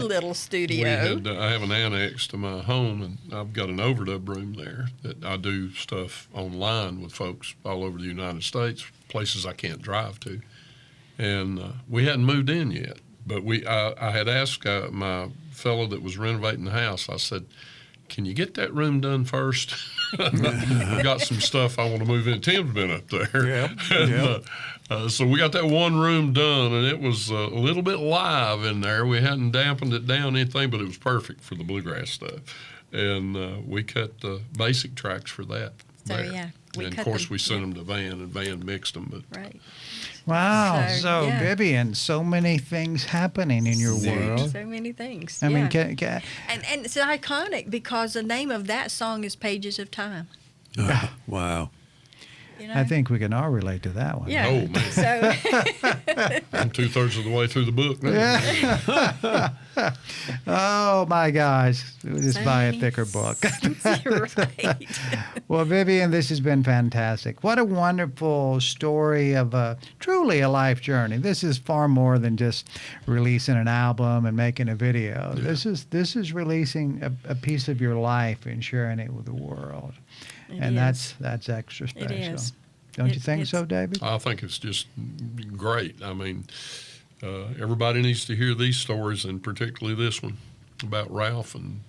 little studio. I have an annex to my home, and I've got an overdub room there that I do stuff online with folks all over the United States, places I can't drive to. And we hadn't moved in yet, but I had asked my fellow that was renovating the house, I said, can you get that room done first? I've got some stuff I want to move in. Tim's been up there. Yeah. So we got that one room done, and it was a little bit live in there. We hadn't dampened it down anything, but it was perfect for the bluegrass stuff. And we cut the basic tracks for that. So, there. yeah. And of course, we sent them to Van, and Van mixed them. But Right. Wow. So, So, yeah. Vivian, so many things happening in your world. So many things. I mean, and it's iconic because the name of that song is Pages of Time. Wow. I think we can all relate to that one. Yeah. Oh, man. So I'm 2/3 of the way through the book now. Oh, my gosh. Just So buy a many thicker book. You're right. Well, Vivian, this has been fantastic. What a wonderful story of truly a life journey. This is far more than just releasing an album and making a video. Yeah. This is releasing a piece of your life and sharing it with the world. It That's is. extra special. It is. Don't you It- think it's- so, David? I think it's just great. I mean, everybody needs to hear these stories, and particularly this one about Ralph and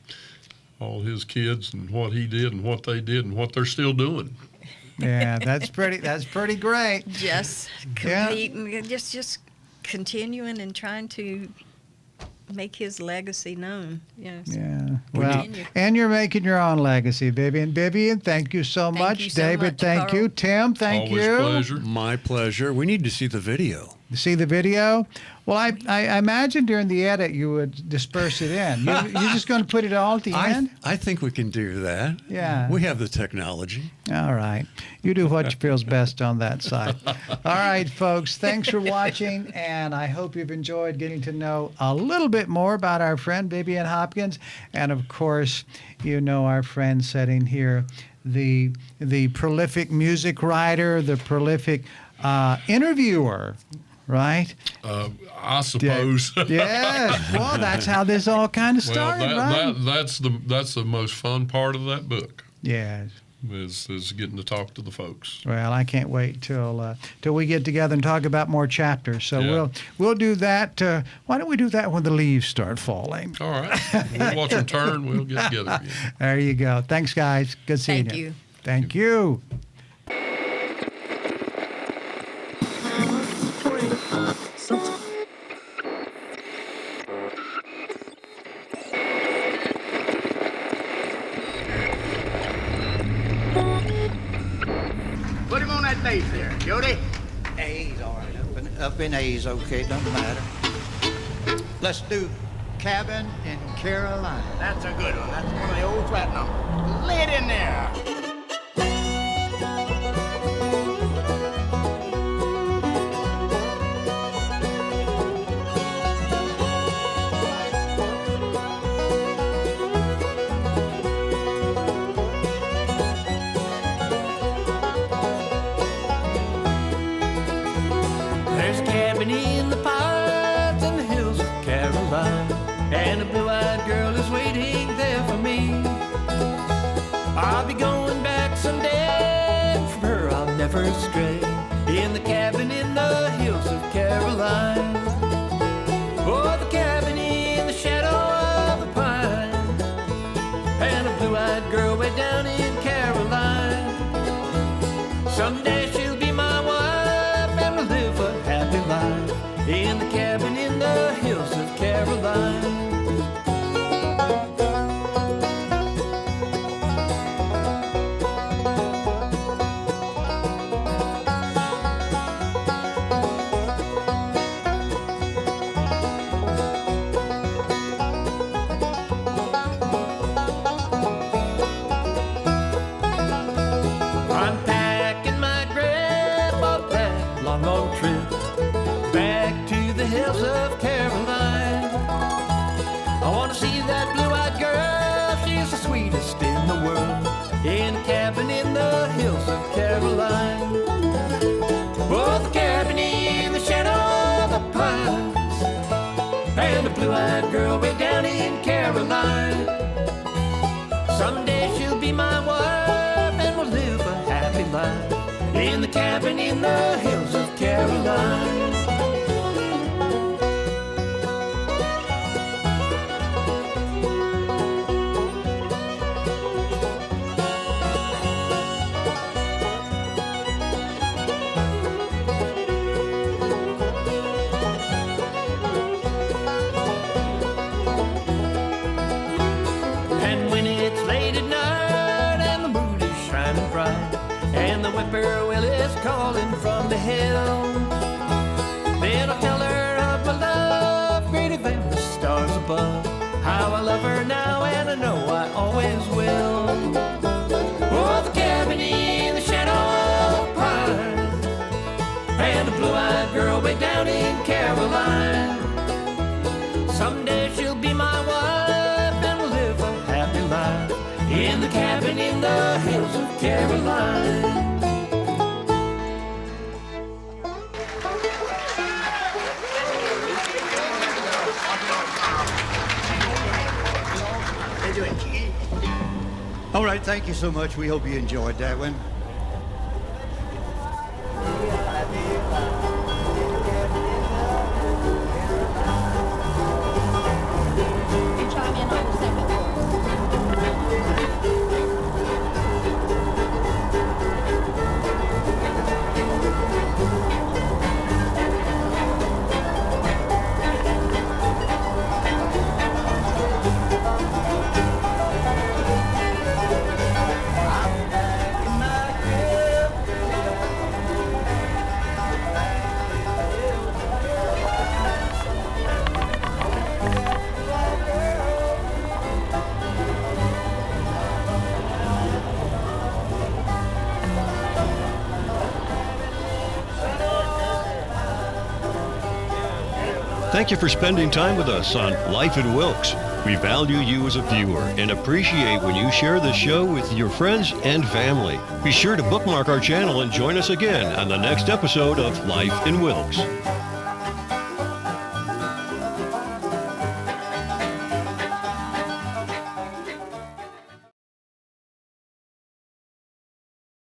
all his kids and what he did and what they did and what they're still doing. Yeah, that's pretty great. Just Yeah. competing, just continuing and trying to make his legacy known. Yes. Yeah. Well, Continue. and you're making your own legacy, Vivian. Vivian, thank you so Thank much. you so David, much, thank Carl. you. Tim, thank Always you. a pleasure. My pleasure. We need to see the video. You see the video? Well, I imagine during the edit you would disperse it in. You're just going to put it all at the end? I think we can do that. Yeah. We have the technology. All right. You do what feels best on that side. All right, folks. Thanks for watching, and I hope you've enjoyed getting to know a little bit more about our friend Vivian Hopkins. And, of course, you know our friend sitting here, the prolific music writer, the prolific interviewer, right? I suppose. Yes. Well, that's how this all kind of started, right? that's the most fun part of that book Yes. is getting to talk to the folks. Well, I can't wait till we get together and talk about more chapters. So Yeah. we'll do that. Why don't we do that when the leaves start falling? All right. We'll watch them turn. We'll get together again. There you go. Thanks, guys. Good seeing Thank you. you. Thank you. Put him on that bass there, Jody. A's, all right. Up in A's, okay, doesn't matter. Let's do Cabin in Carolina. That's a good one. That's one of the old flat numbers. Lay it in there. I'll be going back someday. From her I'll never stray. In the cabin in the hills of Caroline. Oh, the cabin in the shadow of a pine. And a blue-eyed girl way down in Caroline. Someday she'll be my wife and we'll live a happy life. In the cabin in the hills of Caroline. In a cabin in the hills of Caroline. Oh, the cabin in the shadow of the pines. And a blue-eyed girl way down in Caroline. Someday she'll be my wife and we'll live a happy life. In the cabin in the hills of Caroline. Whippoorwill is calling from the hill. Then I'll tell her of my love, greater than the stars above. How I love her now and I know I always will. Oh, the cabin in the shadow of pines. And a blue-eyed girl way down in Caroline. Someday she'll be my wife and we'll live a happy life. In the cabin in the hills of Caroline. All right, thank you so much. We hope you enjoyed that one. Thank you for spending time with us on Life in Wilkes. We value you as a viewer and appreciate when you share the show with your friends and family. Be sure to bookmark our channel and join us again on the next episode of Life in Wilkes.